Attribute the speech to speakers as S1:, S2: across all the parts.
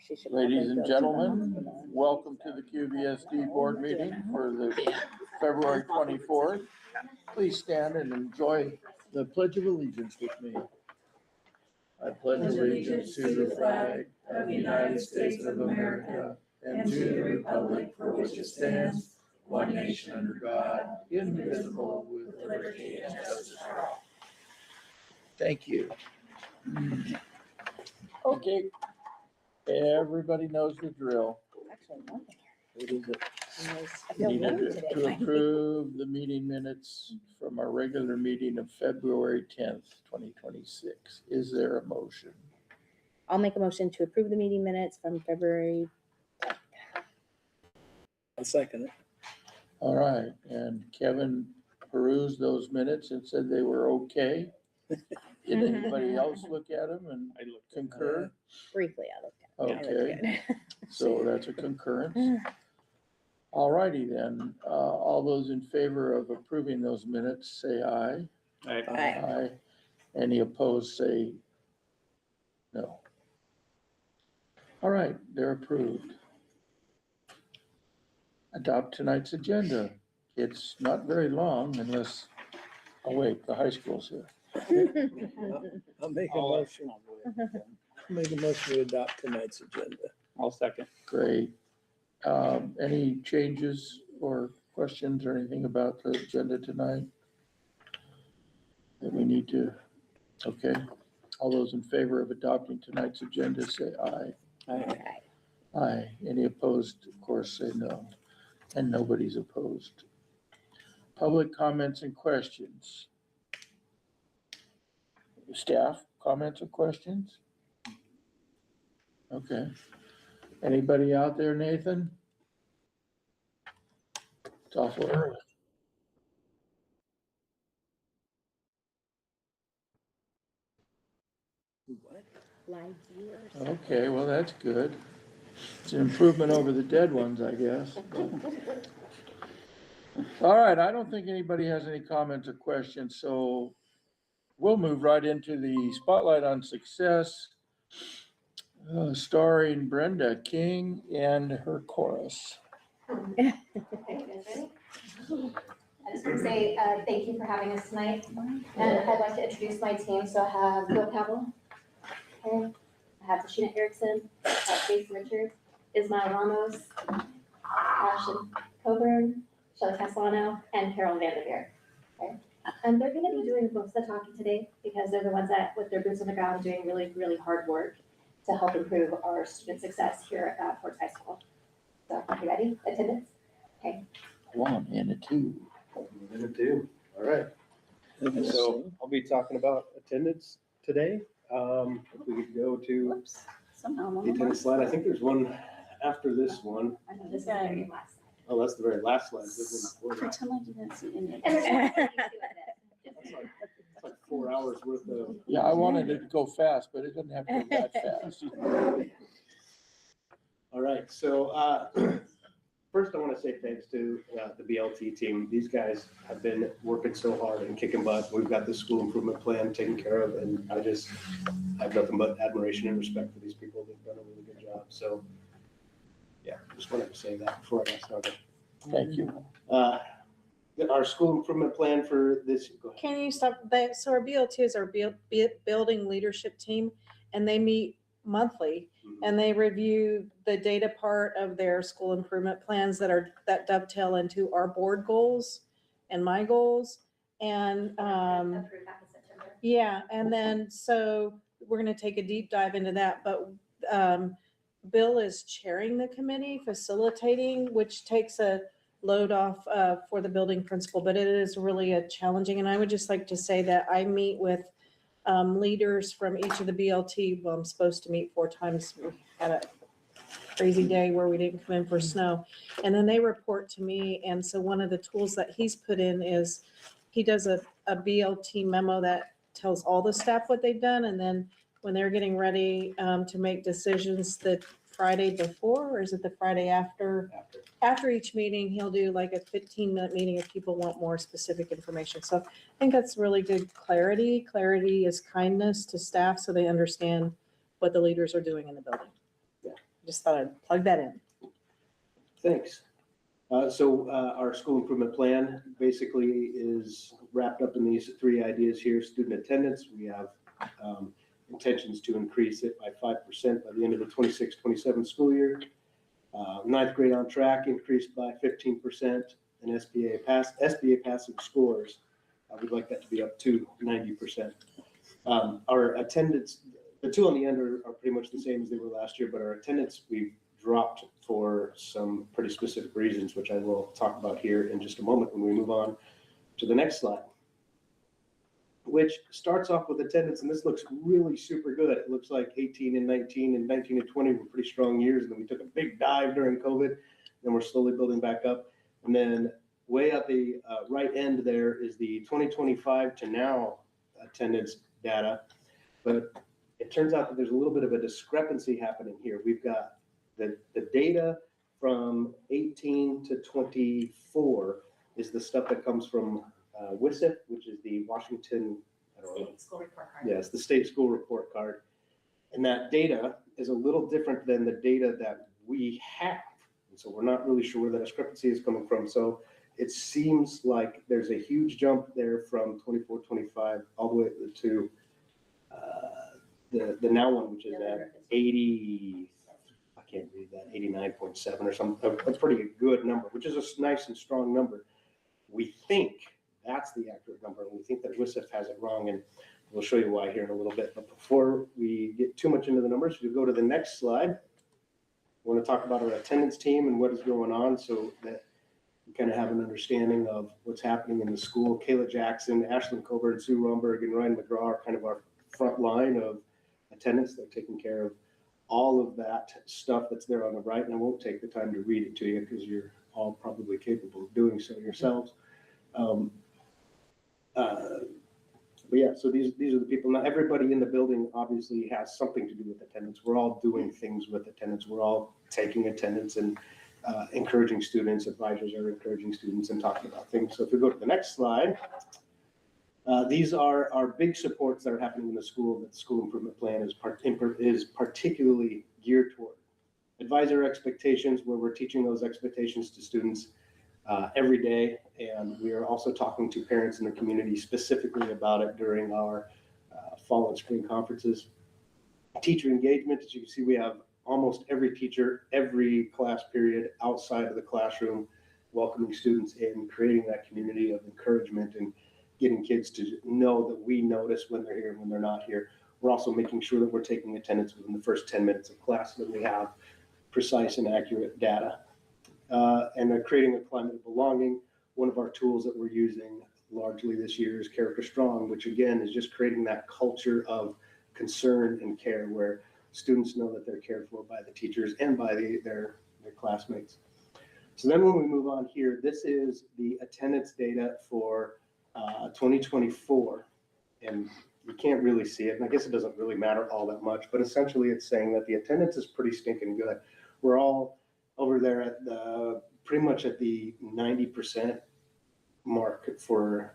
S1: Ladies and gentlemen, welcome to the QVSD board meeting for the February 24th. Please stand and enjoy the Pledge of Allegiance with me. I pledge allegiance to the flag of the United States of America and to the republic for which it stands, one nation under God, indivisible, with liberty and justice for all. Thank you. Okay. Everybody knows the drill. What is it? Needed to approve the meeting minutes from our regular meeting of February 10th, 2026. Is there a motion?
S2: I'll make a motion to approve the meeting minutes from February.
S3: I'll second it.
S1: All right, and Kevin perused those minutes and said they were okay. Did anybody else look at them and concur?
S2: Briefly, I looked at it.
S1: Okay, so that's a concurrence. All righty then, all those in favor of approving those minutes, say aye.
S3: Aye.
S1: Aye. Any opposed, say no. All right, they're approved. Adopt tonight's agenda. It's not very long unless, oh wait, the high school's here.
S3: I'll make a motion. Make a motion to adopt tonight's agenda.
S4: I'll second.
S1: Great. Any changes or questions or anything about the agenda tonight that we need to? Okay. All those in favor of adopting tonight's agenda, say aye.
S3: Aye.
S1: Aye. Any opposed, of course, say no. And nobody's opposed. Public comments and questions. Staff comments or questions? Okay. Anybody out there, Nathan? It's awful early.
S3: What?
S2: Live viewers.
S1: Okay, well, that's good. It's an improvement over the dead ones, I guess. All right, I don't think anybody has any comments or questions, so we'll move right into the Spotlight on Success, starring Brenda King and her chorus.
S5: I just want to say thank you for having us tonight. And I'd like to introduce my team. So I have Bill Cabell, okay. I have Tashina Erickson, Jason Richards, Ismael Ramos, Ashton Coburn, Shelly Castellano, and Carol Vanderveer. Okay. And they're going to be doing most of the talking today because they're the ones that, with their boots on the ground, doing really, really hard work to help improve our student success here at Fort High School. So, are you ready? Attendance? Okay.
S1: 1 and a 2.
S6: Minute two. All right. So I'll be talking about attendance today. If we could go to
S2: Whoops. Somehow I'm on
S6: the
S2: the
S6: attendance slide. I think there's one after this one.
S5: I know this is the very last.
S6: Oh, that's the very last slide. This one's
S2: Pretend like you didn't see any of
S5: And there's
S2: it.
S5: one thing you do with it.
S6: It's like 4 hours worth of.
S1: Yeah, I wanted it to go fast, but it doesn't have to go that fast.
S6: All right. So first I want to say thanks to the BLT team. These guys have been working so hard and kicking butt. We've got the school improvement plan taken care of, and I have nothing but admiration and respect for these people. They've done a really good job. So yeah, just wanted to say that before I got started.
S1: Thank you.
S6: Our school improvement plan for this. Go ahead.
S7: Can you stop that? So our BLT is our building leadership team, and they meet monthly and they review the data part of their school improvement plans that dovetail into our board goals and my goals. And
S5: Approved back in September.
S7: yeah, and then so we're going to take a deep dive into that. But Bill is chairing the committee, facilitating, which takes a load off for the building principal, but it is really a challenging. And I would just like to say that I meet with leaders from each of the BLT. Well, I'm supposed to meet 4 times. We had a crazy day where we didn't come in for snow. And then they report to me. And so one of the tools that he's put in is he does a BLT memo that tells all the staff what they've done. And then when they're getting ready to make decisions the Friday before, or is it the Friday after? After each meeting, he'll do like a 15-minute meeting if people want more specific information. So I think that's really good clarity. Clarity is kindness to staff so they understand what the leaders are doing in the building. Just thought I'd plug that in.
S6: Thanks. Our school improvement plan basically is wrapped up in these three ideas here. Student attendance, we have intentions to increase it by 5% by the end of the 26-27 school year. Ninth grade on track, increased by 15%, and SBA passing scores, we'd like that to be up to 90%. Our attendance, the two on the end are pretty much the same as they were last year, but our attendance, we've dropped for some pretty specific reasons, which I will talk about here in just a moment when we move on to the next slide, which starts off with attendance, and this looks really super good. It looks like 18 and 19 and 19 and 20 were pretty strong years, and then we took a big dive during COVID, then we're slowly building back up. And then way at the right end there is the 2025 to now attendance data, but it turns out that there's a little bit of a discrepancy happening here. We've got the data from 18 to 24 is the stuff that comes from WSIP, which is the Washington,
S5: State school report card.
S6: yes, the state school report card. And that data is a little different than the data that we have. And so we're not really sure where the discrepancy is coming from. So it seems like there's a huge jump there from 24, 25, all the way to the now one, which is at 80, I can't read that, 89.7 or something, a pretty good number, which is a nice and strong number. We think that's the accurate number, and we think that WSIF has it wrong, and we'll show you why here in a little bit. But before we get too much into the numbers, we'll go to the next slide. We want to talk about our attendance team and what is going on so that you kind of have an understanding of what's happening in the school. Kayla Jackson, Ashlyn Coburn, Sue Romberg, and Ryan McGraw are kind of our front line of attendance. They're taking care of all of that stuff that's there on the right, and I won't take the time to read it to you because you're all probably capable of doing so yourselves. But yeah, so these are the people. Now, everybody in the building obviously has something to do with attendance. We're all doing things with attendance. We're all taking attendance and encouraging students. Advisors are encouraging students and talking about things. So if we go to the next slide, these are our big supports that are happening in the school that the school improvement plan is particularly geared toward. Advisor expectations, where we're teaching those expectations to students every day, and we are also talking to parents in the community specifically about it during our fall and spring conferences. Teacher engagement, as you can see, we have almost every teacher, every class period outside of the classroom, welcoming students in, creating that community of encouragement and getting kids to know that we notice when they're here and when they're not here. We're also making sure that we're taking attendance within the first 10 minutes of class so that we have precise and accurate data. And then creating a climate of belonging. One of our tools that we're using largely this year is Character Strong, which again is just creating that culture of concern and care where students know that they're cared for by the teachers and by their classmates. So then when we move on here, this is the attendance data for 2024. And you can't really see it, and I guess it doesn't really matter all that much, but essentially it's saying that the attendance is pretty stinking good. We're all over there at pretty much at the 90% mark for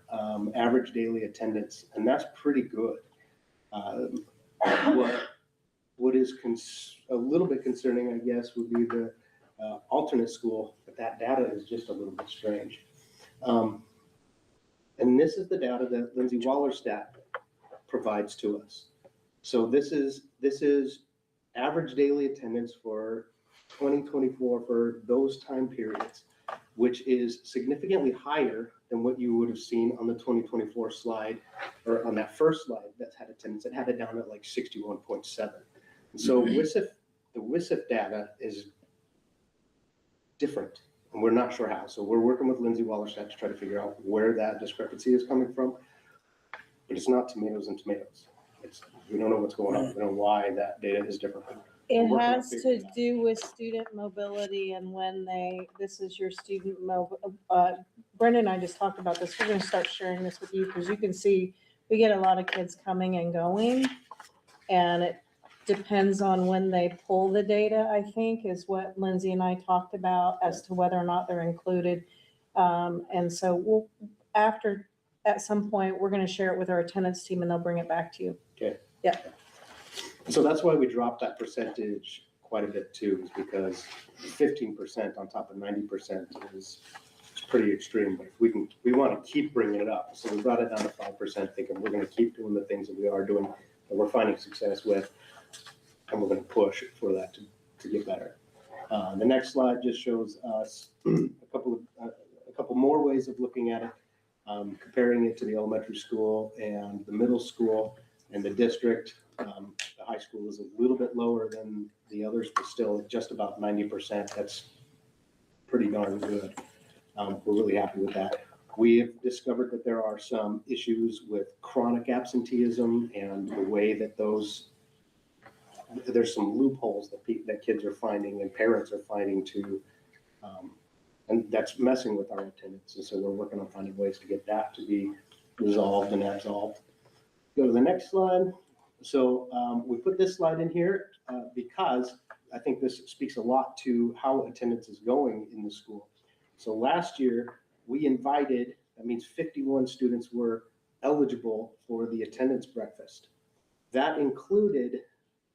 S6: average daily attendance, and that's pretty good. What is a little bit concerning, I guess, would be the alternate school, but that data is just a little bit strange. And this is the data that Lindsay Wallerstadt provides to us. So this is average daily attendance for 2024 for those time periods, which is significantly higher than what you would have seen on the 2024 slide, or on that first slide that had attendance. It had it down at like 61.7. And so the WSIF data is different, and we're not sure how. So we're working with Lindsay Wallerstadt to try to figure out where that discrepancy is coming from. But it's not tomatoes and tomatoes. We don't know what's going on. We don't know why that data is different.
S7: It
S6: We're working on
S7: has to
S6: figuring it out.
S7: do with student mobility and when this is your student Brenda and I just talked about this. We're gonna start sharing this with you because you can see we get a lot of kids coming and going. And it depends on when they pull the data, I think, is what Lindsay and I talked about as to whether or not they're included. And so at some point, we're gonna share it with our attendance team and they'll bring it back to you.
S6: Okay.
S7: Yeah.
S6: So that's why we dropped that percentage quite a bit too, is because 15% on top of 90% is pretty extreme, but if we want to keep bringing it up. So we brought it down to 5%, thinking we're going to keep doing the things that we are doing, that we're finding success with, and we're going to push for that to get better. The next slide just shows us a couple more ways of looking at it, comparing it to the elementary school and the middle school and the district. The high school is a little bit lower than the others, but still just about 90%. That's pretty darn good. We're really happy with that. We have discovered that there are some issues with chronic absenteeism and the way that there's some loopholes that kids are finding and parents are finding to, and that's messing with our attendance. And so we're working on finding ways to get that to be resolved and absolved. Go to the next slide. So we put this slide in here because I think this speaks a lot to how attendance is going in the school. So last year we invited, that means 51 students were eligible for the attendance breakfast. That included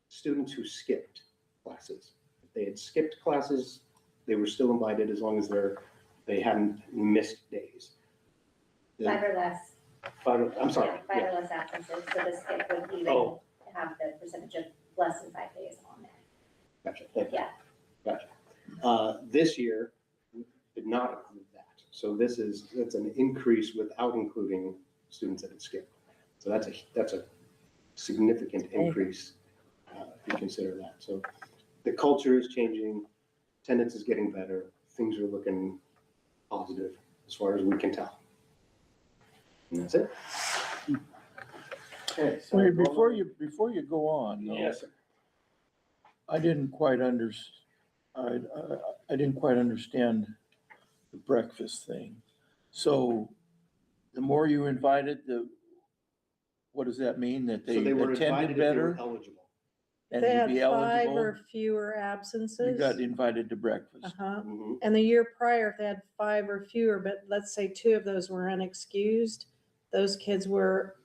S6: students who skipped classes. If they had skipped classes, they were still invited as long as they hadn't missed days.
S5: 5 or less.
S6: I'm sorry.
S5: Yeah, 5 or less absences, so the skip would even
S6: Oh.
S5: have the percentage of less than 5 days on there.
S6: Gotcha. Thank you.
S5: Yeah.
S6: Gotcha. This year we did not include that. So that's an increase without including students that had skipped. So that's a significant increase if you consider that. So the culture is changing, attendance is getting better, things are looking positive as far as we can tell. And that's it.
S1: Okay, so before you go on, though,
S6: Yes, sir.
S1: I didn't quite understand the breakfast thing. So the more you invited, what does that mean? That
S6: So
S1: they
S6: they were
S1: attended
S6: invited if they were
S1: better
S6: eligible.
S1: and
S7: They
S1: to
S7: had
S1: be
S7: 5
S1: eligible?
S7: or fewer
S1: You
S7: absences.
S1: got invited to breakfast.
S7: Uh-huh.
S6: Mhm.
S7: And the year prior, if they had 5 or fewer, but let's say 2 of those were unexcused, those kids were,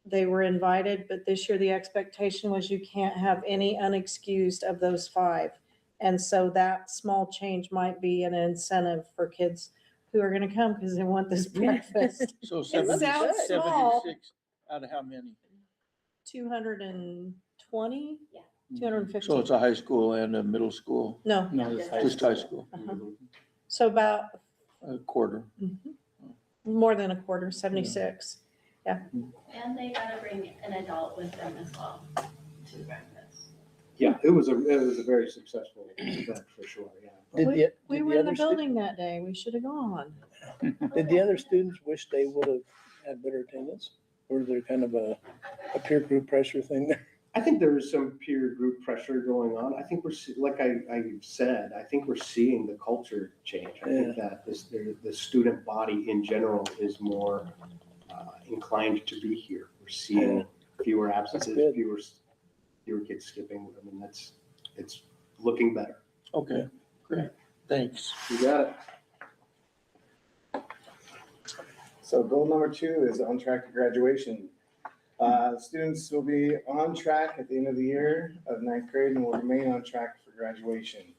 S7: they were invited, but this year the expectation was you can't have any unexcused of those 5. And so that small change might be an incentive for kids who are gonna come because they want this breakfast.
S1: So
S7: sounds
S1: 76
S7: small.
S1: out of how many?
S7: 220,
S5: Yeah.
S7: 250.
S1: So it's a high school and a middle school,
S7: No,
S1: just high school,
S7: uh-huh. So about
S1: a quarter.
S7: more than a quarter, 76.
S4: And they gotta bring an adult with them as well to breakfast.
S6: Yeah, it was a very successful event for sure, yeah.
S7: We were in the building that day. We should have gone.
S3: Did the other students wish they would have had better attendance? Or is there kind of a peer group pressure thing there?
S6: I think there is some peer group pressure going on. I think like I said, I think we're seeing the culture change. I think that the student body in general is more inclined to be here. We're seeing fewer absences, fewer kids skipping. I mean, it's looking better.
S1: Okay, great, thanks.
S6: You got it.
S8: So goal number 2 is on track to graduation. Students will be on track at the end of the year of 9th grade and will remain on track for graduation.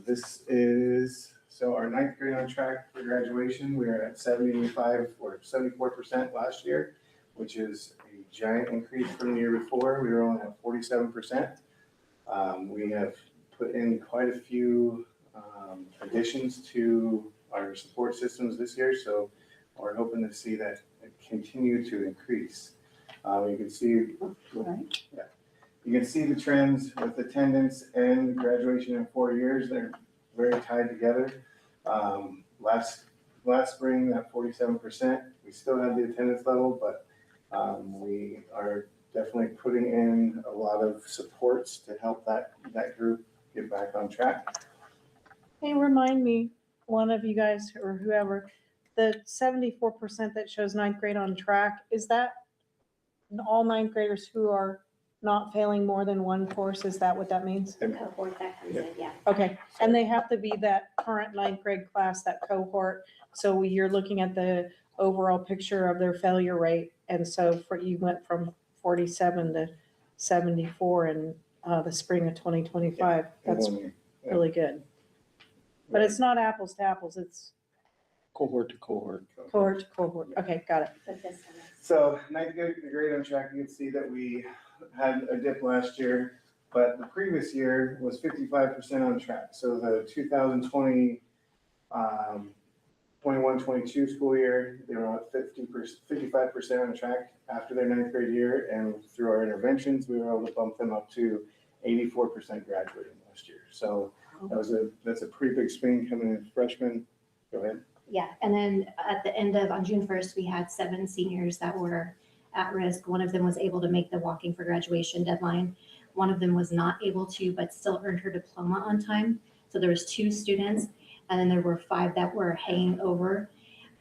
S8: This is, so our 9th grade on track for graduation, we are at 75 or 74% last year, which is a giant increase from the year before. We were only at 47%. We have put in quite a few additions to our support systems this year, so we're hoping to see that continue to increase. You can see, you can see the trends with attendance and graduation in 4 years. They're very tied together. Last spring, that 47%, we still have the attendance level, but we are definitely putting in a lot of supports to help that group get back on track.
S7: Hey, remind me, one of you guys or whoever, the 74% that shows 9th grade on track, is that all 9th graders who are not failing more than one course? Is that what that means?
S5: The cohort that comes in, yeah.
S7: Okay, and they have to be that current 9th grade class, that cohort. So you're looking at the overall picture of their failure rate. And so you went from 47 to 74 and the spring of 2025. That's
S8: in 1 year. Yeah.
S7: really good. But it's not apples to apples, it's
S1: Cohort to cohort.
S7: cohort to cohort. Okay, got it.
S5: So this semester.
S8: So ninth grade on track, you can see that we had a dip last year, but the previous year was 55% on track. So the 2020, 21-22 school year, they were at 55% on track after their ninth grade year. And through our interventions, we were able to bump them up to 84% graduating last year. So that's a pretty big swing coming in freshmen. Go ahead.
S5: Yeah, and then at the end of, on June 1st, we had 7 seniors that were at risk. One of them was able to make the walking for graduation deadline. One of them was not able to, but still earned her diploma on time. So there was 2 students, and then there were 5 that were hanging over.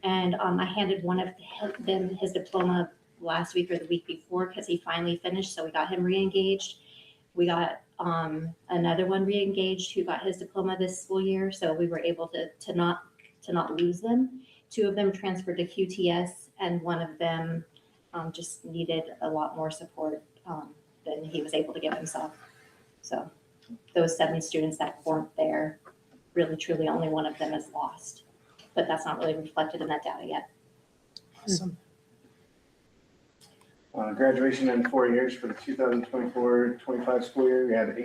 S5: And I handed one of them his diploma last week or the week before because he finally finished, so we got him re-engaged. We got another one re-engaged who got his diploma this school year, so we were able to not lose them. 2 of them transferred to QTS, and one of them just needed a lot more support than he was able to give himself. So those 7 students that weren't there, really truly only one of them is lost, but that's not really reflected in that data yet.
S7: Awesome.
S8: Graduation in 4 years for the 2024-25 school year, we had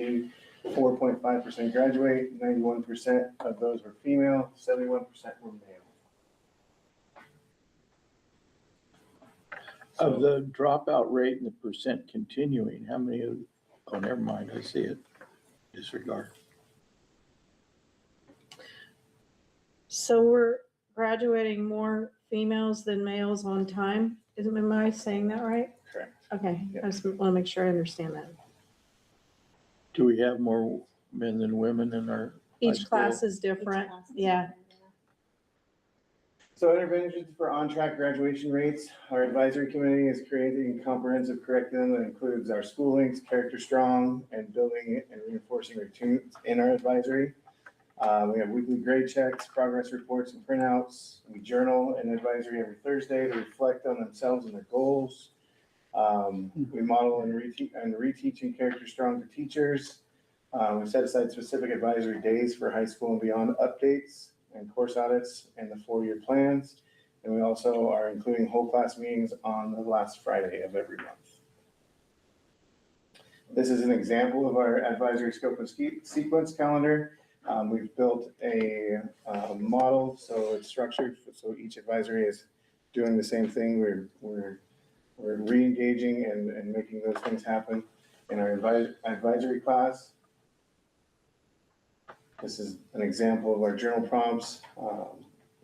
S8: 84.5% graduate, 91% of those were female, 71% were male.
S1: Of the dropout rate and the percent continuing, how many of, oh, never mind, I see it. Disregard.
S7: So we're graduating more females than males on time? Am I saying that right?
S8: Correct.
S7: Okay,
S8: Yeah.
S7: I just want to make sure I understand that.
S1: Do we have more men than women in our? high
S7: Each
S1: school?
S7: class is different, yeah.
S8: So interventions for on-track graduation rates, our advisory committee is creating a comprehensive curriculum that includes our school links, character strong, and building and reinforcing routines in our advisory. We have weekly grade checks, progress reports and printouts. We journal and advisory every Thursday to reflect on themselves and their goals. We model and reteaching character strong to teachers. We set aside specific advisory days for high school and beyond updates and course audits and the 4-year plans. And we also are including whole class meetings on the last Friday of every month. This is an example of our advisory scope and sequence calendar. We've built a model, so it's structured, so each advisory is doing the same thing. We're re-engaging and making those things happen in our advisory class. This is an example of our journal prompts.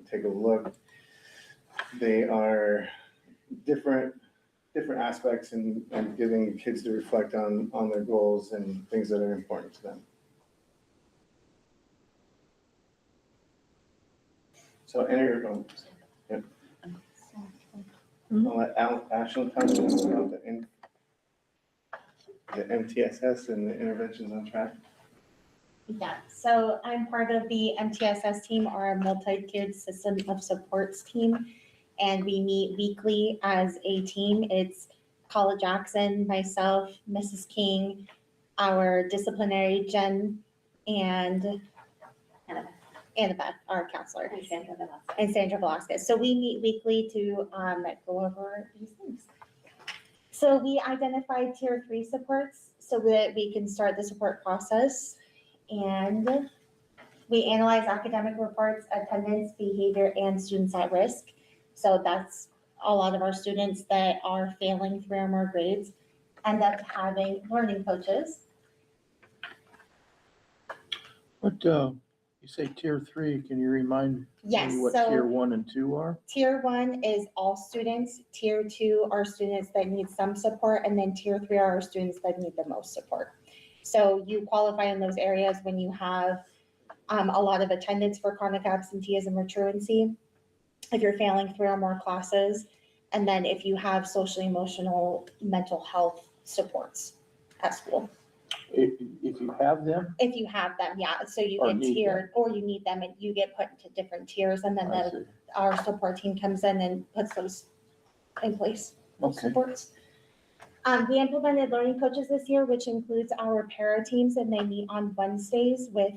S8: Take a look. They are different aspects and giving kids to reflect on their goals and things that are important to them. So yep. I'll let Ashley comment about the MTSS and the interventions on track.
S9: Yeah, so I'm part of the MTSS team, or multi-tiered system of supports team. And we meet weekly as a team. It's Paula Jackson, myself, Mrs. King, our disciplinary Jen, and Annabeth, our counselor, and Sandra Velasquez. So we meet weekly to go over these things. So we identified tier 3 supports so that we can start the support process. And we analyze academic reports, attendance, behavior, and students at risk. So that's a lot of our students that are failing 3 or more grades end up having learning coaches.
S1: What, you say tier 3, can you remind
S9: Yes,
S1: me what
S9: so
S1: tier 1 and 2 are?
S9: tier 1 is all students. Tier 2 are students that need some support, and then tier 3 are students that need the most support. So you qualify in those areas when you have a lot of attendance for chronic absenteeism or truancy, if you're failing 3 or more classes, and then if you have social, emotional, mental health supports at school.
S1: If you have them?
S9: If you have them, yeah, so you
S1: Or
S9: get
S1: need
S9: tiered, or you need them, and you get put into different tiers, and then
S1: I see.
S9: our support team comes in and puts those in place, those
S1: Okay.
S9: supports. We implemented learning coaches this year, which includes our para teams, and they meet on Wednesdays with,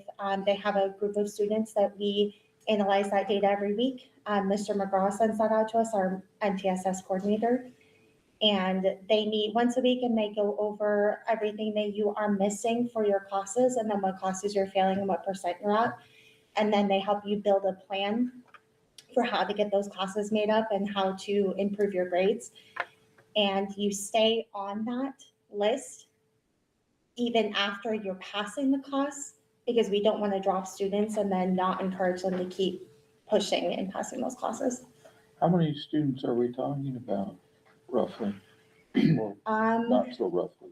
S9: they have a group of students that we analyze that data every week. Mr. McGraw sends that out to us, our MTSS coordinator. And they meet once a week and they go over everything that you are missing for your classes and then what classes you're failing and what percent you're at. And then they help you build a plan for how to get those classes made up and how to improve your grades. And you stay on that list even after you're passing the class, because we don't want to drop students and then not encourage them to keep pushing and passing those classes.
S1: How many students are we talking about roughly? Or not so roughly?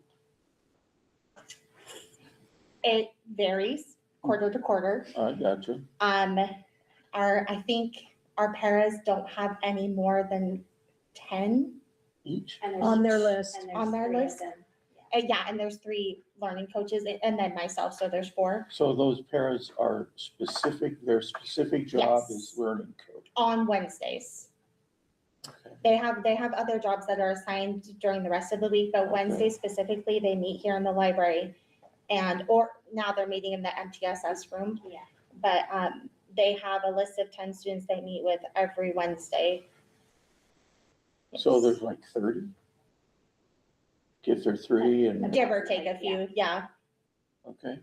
S9: It varies quarter to quarter.
S1: I gotcha.
S9: I think our paras don't have any more than 10.
S1: Each?
S7: On their list.
S9: On their list? Yeah, and there's 3 learning coaches and then myself, so there's 4
S1: So those paras are specific, their specific job
S9: Yes.
S1: is learning coach.
S9: on Wednesdays.
S1: Okay.
S9: They have other jobs that are assigned during the rest of the week, but
S1: Okay.
S9: Wednesday specifically, they meet here in the library. Or now they're meeting in the MTSS room.
S5: Yeah.
S9: But they have a list of 10 students they meet with every Wednesday.
S1: So there's like 30? If they're 3 and,
S9: Give or take a few, yeah.
S1: okay.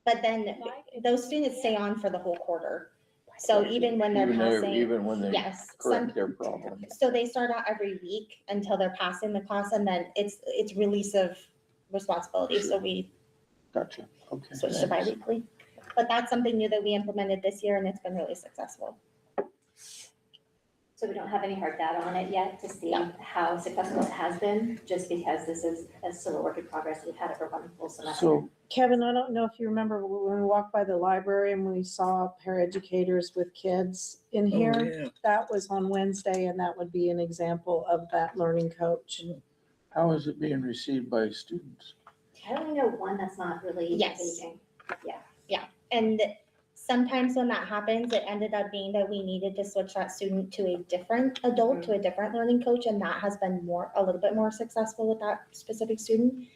S9: But then those students stay on for the whole quarter. So even when they're passing,
S1: Even when they
S9: yes.
S1: correct their problem.
S9: So they start out every week until they're passing the class, and then it's release of responsibility, so we
S1: Gotcha, okay.
S9: switch to
S1: thanks.
S9: bi-weekly. But that's something new that we implemented this year, and it's been really successful.
S5: So we don't have any hard data on it yet to see
S9: No.
S5: how successful it has been, just because this is still a work in progress. We've had it for 1 full semester.
S1: So,
S7: Kevin, I don't know if you remember when we walked by the library and we saw paraeducators with kids in
S3: Oh,
S7: here.
S3: yeah.
S7: That was on Wednesday, and that would be an example of that learning coach.
S1: how is it being received by students?
S5: I only know one that's not really
S9: Yes.
S5: engaging.
S9: And sometimes when that happens, it ended up being that we needed to switch that student to a different adult, to a different learning coach, and that has been a little bit more successful with that specific student.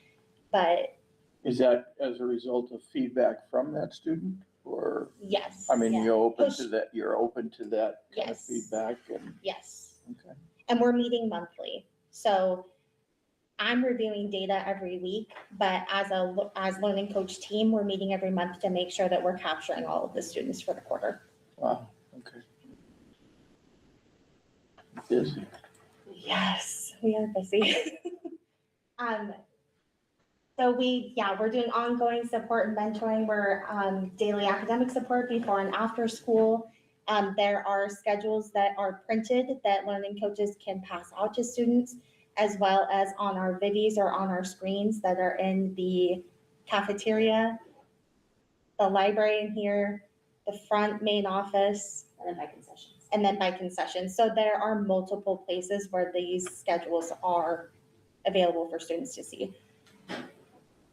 S9: But
S1: Is that as a result of feedback from that student? Or,
S9: yes.
S1: I mean,
S5: Yeah.
S1: you're open
S9: Push.
S1: to that, you're open to that kind of
S9: Yes.
S1: feedback and,
S9: Yes.
S1: okay.
S9: And we're meeting monthly. So I'm reviewing data every week, but as learning coach team, we're meeting every month to make sure that we're capturing all of the students for the quarter.
S1: Wow, okay. Busy.
S9: Yes, we are busy. So we're doing ongoing support and mentoring. We're daily academic support before and after school. There are schedules that are printed that learning coaches can pass out to students, as well as on our viddies or on our screens that are in the cafeteria, the library in here, the front main office,
S5: And then by concessions.
S9: and then by concession. So there are multiple places where these schedules are available for students to see.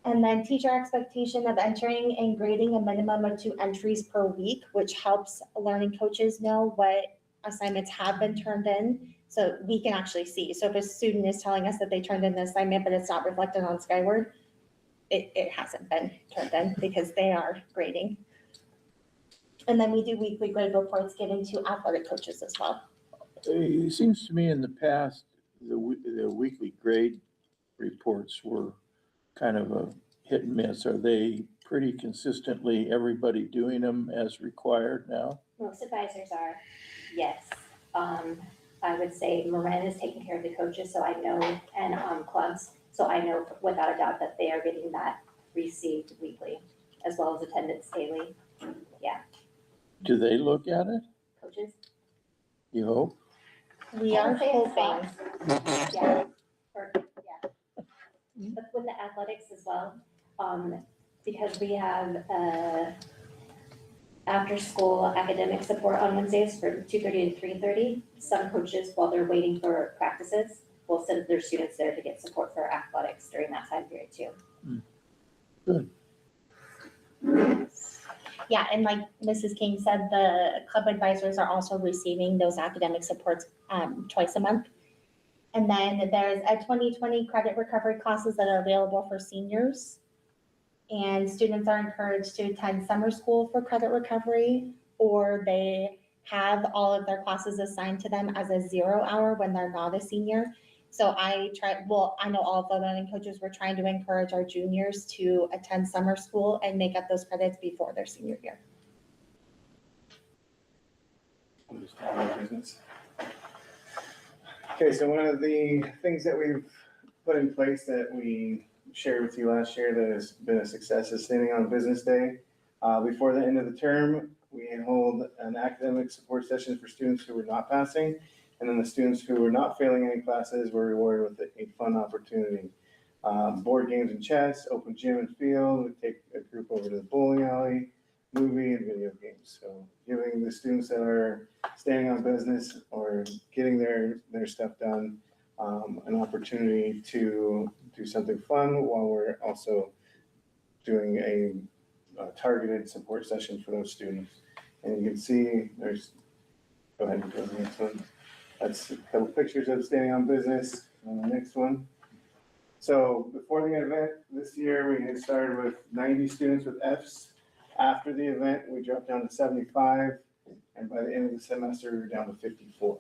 S9: And then teacher expectation of entering and grading a minimum of 2 entries per week, which helps learning coaches know what assignments have been turned in, so we can actually see. So if a student is telling us that they turned in an assignment, but it's not reflected on Skyward, it hasn't been turned in because they are grading. And then we do weekly grade reports given to athletic coaches as well.
S1: It seems to me in the past, the weekly grade reports were kind of a hit and miss. Are they pretty consistently, everybody doing them as required now?
S5: Most advisors are, yes. I would say Marin is taking care of the coaches, so I know, and clubs, so I know without a doubt that they are getting that received weekly, as well as attendance daily.
S1: Do they look at it?
S5: Coaches?
S1: You hope?
S9: We
S5: I
S9: are
S5: would say it's
S9: hoping.
S5: Yeah, But with the athletics as well, because we have, after-school academic support on Wednesdays from 2:30 to 3:30. Some coaches, while they're waiting for practices, will send their students there to get support for athletics during that time period too.
S1: Good.
S9: Yeah, and like Mrs. King said, the club advisors are also receiving those academic supports twice a month. And then there's a 2020 credit recovery classes that are available for seniors. And students are encouraged to attend summer school for credit recovery, or they have all of their classes assigned to them as a 0 hour when they're not a senior. So I know all of the learning coaches were trying to encourage our juniors to attend summer school and make up those credits before their senior year.
S8: Business. Okay, so one of the things that we've put in place that we shared with you last year that has been a success is standing on business day. Before the end of the term, we hold an academic support session for students who were not passing. And then the students who were not failing any classes were rewarded with a fun opportunity. Board games and chess, open gym and field, we take a group over to the bowling alley, movie and video games. So giving the students that are standing on business or getting their stuff done, an opportunity to do something fun while we're also doing a targeted support session for those students. And you can see go ahead and go to the next one. That's a couple pictures of standing on business on the next one. So before the event this year, we had started with 90 students with Fs. After the event, we dropped down to 75. And by the end of the semester, we were down to 54.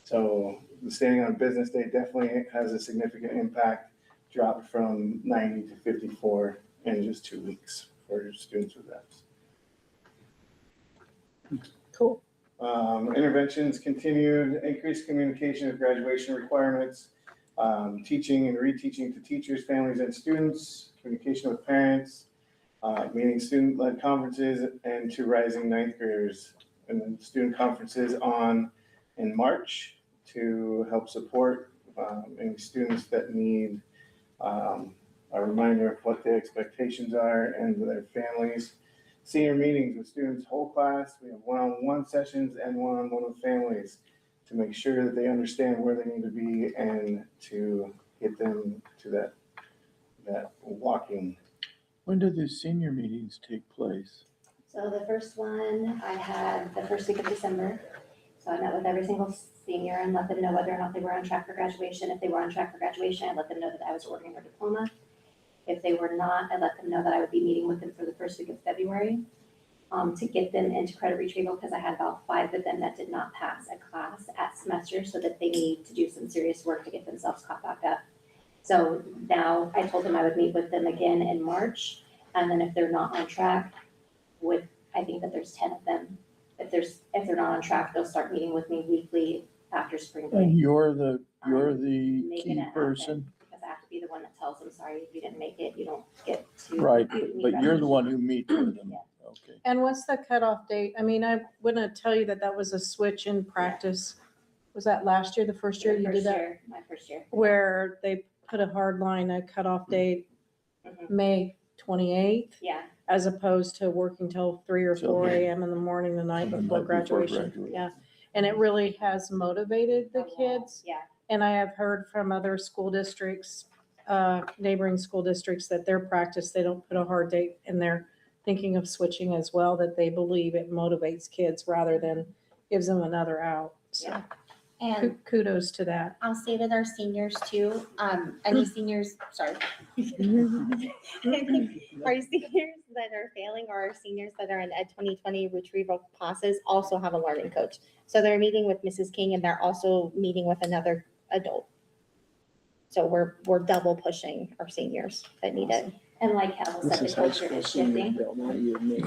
S8: So the standing on business day definitely has a significant impact, dropped from 90 to 54 in just 2 weeks for students with Fs.
S2: Cool.
S8: Interventions continued, increased communication of graduation requirements, teaching and reteaching to teachers, families, and students, communication with parents, meeting student-led conferences, and to rising ninth graders. And then student conferences in March to help support any students that need a reminder of what the expectations are and their families. Senior meetings with students, whole class. We have one-on-one sessions and one-on-one with families to make sure that they understand where they need to be and to get them to that walking.
S1: When do the senior meetings take place?
S5: So the first one I had the first week of December. So I met with every single senior and let them know whether or not they were on track for graduation. If they were on track for graduation, I let them know that I was ordering their diploma. If they were not, I let them know that I would be meeting with them for the first week of February to get them into credit retrieval, because I had about 5 of them that did not pass a class at semester, so that they need to do some serious work to get themselves caught back up. So now I told them I would meet with them again in March, and then if they're not on track I think that there's 10 of them. If they're not on track, they'll start meeting with me weekly after spring break.
S1: And you're the
S5: Making
S1: key
S5: it happen.
S1: person,
S5: Because I have to be the one that tells them, sorry, if you didn't make it, you don't get to.
S1: right?
S5: meet
S1: But you're the
S5: graduation.
S1: one who meets with them.
S5: Yeah.
S1: Okay.
S7: And what's the cutoff date? I mean, I wouldn't tell you that was a switch in practice. Was that last year, the first year you did that?
S5: My first year.
S7: Where they put a hard line, a cutoff date,
S5: Mhm.
S7: May 28th,
S5: Yeah,
S7: as opposed to working till 3 or
S1: Till
S7: 4
S1: then.
S7: a.m. in the morning, the night
S1: The
S7: before
S1: night before
S7: graduation.
S1: graduation.
S7: Yeah. And it really has motivated the
S5: a lot.
S7: kids.
S5: Yeah,
S7: And I have heard from other school districts, neighboring school districts, that their practice, they don't put a hard date, and they're thinking of switching as well, that they believe it motivates kids rather than gives them another out. So
S5: Yeah.
S9: And
S7: kudos to that.
S9: I'll say to our seniors too, any seniors, sorry. Our seniors that are failing or our seniors that are in Ed 2020 retrieval classes also have a learning coach. So they're meeting with Mrs. King and they're also meeting with another adult. So we're double pushing our seniors that need it.
S5: and like Hal said, the culture is shifting.
S3: Bill, not you and me.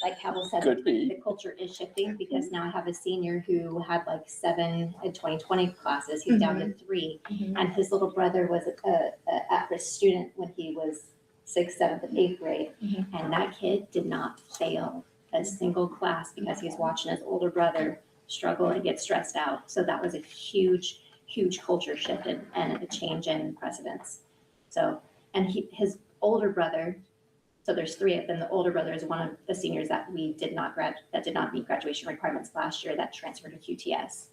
S5: Like Hal said,
S1: Could be.
S5: the culture is shifting, because now I have a senior who had like 7 in 2020 classes. He's down to 3. And his little brother was a at-risk student when he was 6th, 7th, and 8th grade. And that kid did not fail a single class because he's watching his older brother struggle and get stressed out. So that was a huge, huge culture shift and a change in precedence. So, and his older brother, so there's 3 of them. The older brother is one of the seniors that did not meet graduation requirements last year, that transferred to QTS.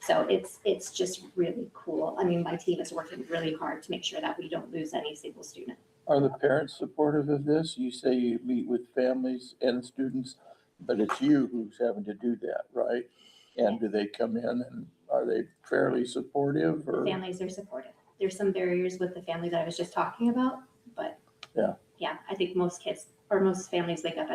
S5: So it's just really cool. I mean, my team is working really hard to make sure that we don't lose any single student.
S1: Are the parents supportive of this? You say you meet with families and students, but it's you who's having to do that, right? And do they come in and are they fairly supportive
S5: The
S1: or?
S5: families are supportive. There's some barriers with the family that I was just talking about, but.
S1: Yeah.
S5: Yeah, I think most kids or most families wake up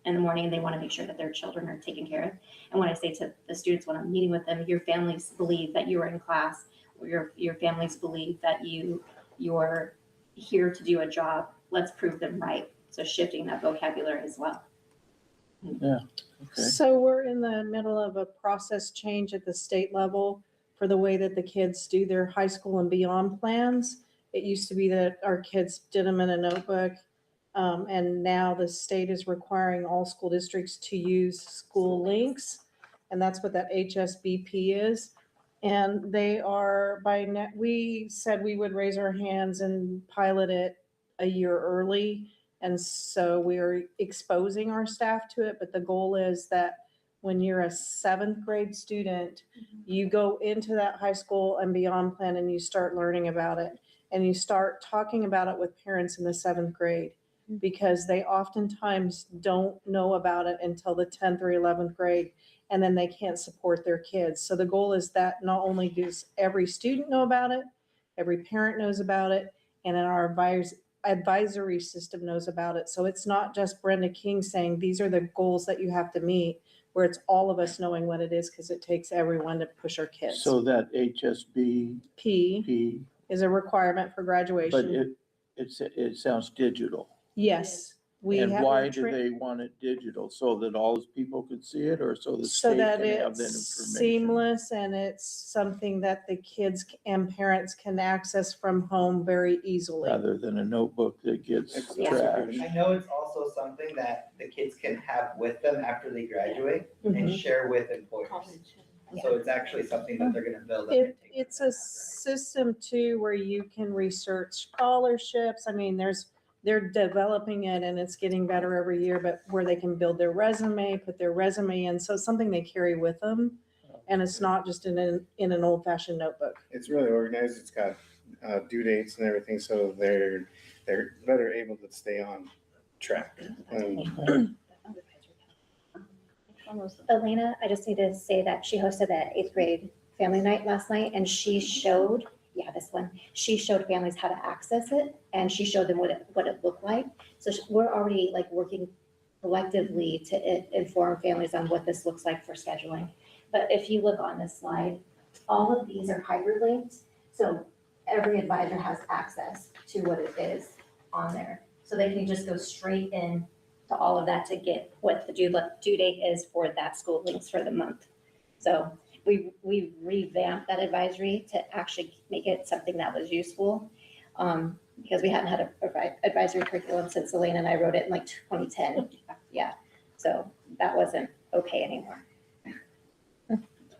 S5: in the morning and they want to make sure that their children are taken care of. And when I say to the students when I'm meeting with them, your families believe that you are in class, or your families believe that you're here to do a job. Let's prove them right. So shifting that vocabulary as well.
S1: Okay.
S7: So we're in the middle of a process change at the state level for the way that the kids do their high school and beyond plans. It used to be that our kids did them in a notebook. And now the state is requiring all school districts to use school links. And that's what that HSBP is. And they are we said we would raise our hands and pilot it a year early. And so we are exposing our staff to it, but the goal is that when you're a 7th grade student, you go into that high school and beyond plan and you start learning about it. And you start talking about it with parents in the 7th grade, because they oftentimes don't know about it until the 10th or 11th grade, and then they can't support their kids. So the goal is that not only does every student know about it, every parent knows about it, and in our advisory system knows about it. So it's not just Brenda King saying, these are the goals that you have to meet, where it's all of us knowing what it is, because it takes everyone to push our kids.
S1: So that HSBP,
S7: P is a requirement for
S1: but
S7: graduation.
S1: it sounds digital.
S7: Yes. We
S1: And
S7: have
S1: why do they want it digital? So that all those people could see it or so the
S7: so
S1: state
S7: that
S1: can have that
S7: it's
S1: information?
S7: seamless and it's something that the kids and parents can access from home very easily.
S1: Rather than a notebook that gets
S8: Yeah.
S1: trashed.
S10: I know it's also something that the kids can have with them after they graduate and share with employers. So it's actually something that they're gonna build up and take.
S7: It's a system too where you can research scholarships. I mean, they're developing it and it's getting better every year, but where they can build their resume, put their resume in. So it's something they carry with them. And it's not just in an old fashioned notebook.
S8: It's really organized. It's got due dates and everything, so they're better able to stay on track.
S5: Elena, I just need to say that she hosted that 8th grade family night last night, and she showed, she showed families how to access it, and she showed them what it looked like. So we're already like working collectively to inform families on what this looks like for scheduling. But if you look on this slide, all of these are hyperlinked, so every advisor has access to what it is on there. So they can just go straight in to all of that to get what the due date is for that school links for the month. So we revamped that advisory to actually make it something that was useful, because we hadn't had an advisory curriculum since Elena and I wrote it in like 2010. Yeah, so that wasn't okay anymore.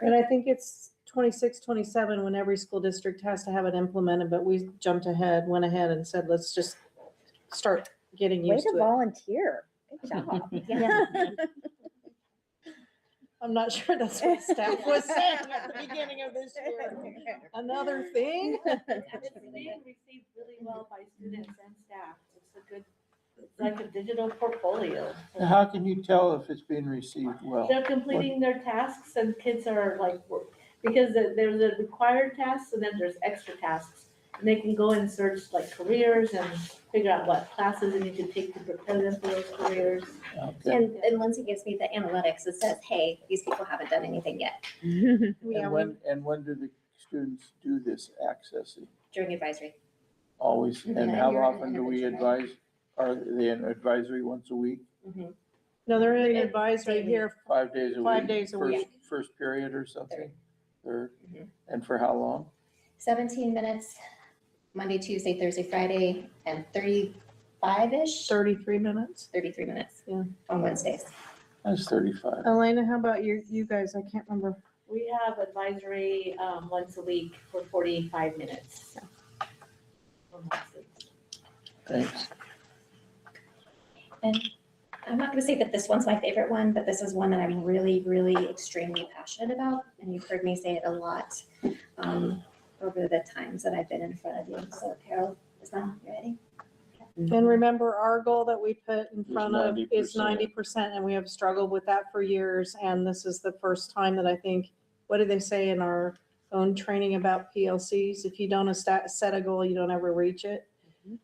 S7: And I think it's 26, 27 when every school district has to have it implemented, but we went ahead and said, let's just start getting
S2: Way
S7: used
S2: to
S7: to it.
S2: volunteer. Good job.
S5: Yeah.
S7: I'm not sure that's what staff was saying at the beginning of this year. Another thing?
S11: It's being received really well by students and staff. It's like a digital portfolio.
S1: Now, how can you tell if it's being received well?
S11: They're completing their tasks and kids are like, because there's a required task and then there's extra tasks. And they can go and search like careers and figure out what classes they need to take to prepare them for those careers.
S1: Okay.
S5: And Lindsay gives me the analytics that says, hey, these people haven't done anything yet
S1: And when do the students do this accessing?
S5: during advisory.
S1: Always? And
S5: Yeah,
S1: how
S5: you're
S1: often do we
S5: intervention, right?
S1: advise? Are they in advisory once a week?
S7: No, they're in advisory here
S1: 5 days a week?
S7: 5 days a week.
S1: First period or something? Third?
S5: Mhm.
S1: And for how long?
S5: 17 minutes, Monday, Tuesday, Thursday, Friday, and 35-ish,
S7: 33 minutes.
S5: 33 minutes
S7: Yeah.
S5: on Wednesdays.
S1: That's 35.
S7: Elena, how about you guys? I can't remember.
S11: We have advisory once a week for 45 minutes.
S1: Thanks.
S5: And I'm not gonna say that this one's my favorite one, but this is one that I'm really, really extremely passionate about. And you've heard me say it a lot over the times that I've been in front of you. So Carol, Ismail, you ready?
S7: And remember, our goal that we put in
S1: Is
S7: front of is
S1: 90%.
S7: 90%, and we have struggled with that for years. And this is the first time that I think, what do they say in our own training about PLCs? If you don't set a goal, you don't ever reach it.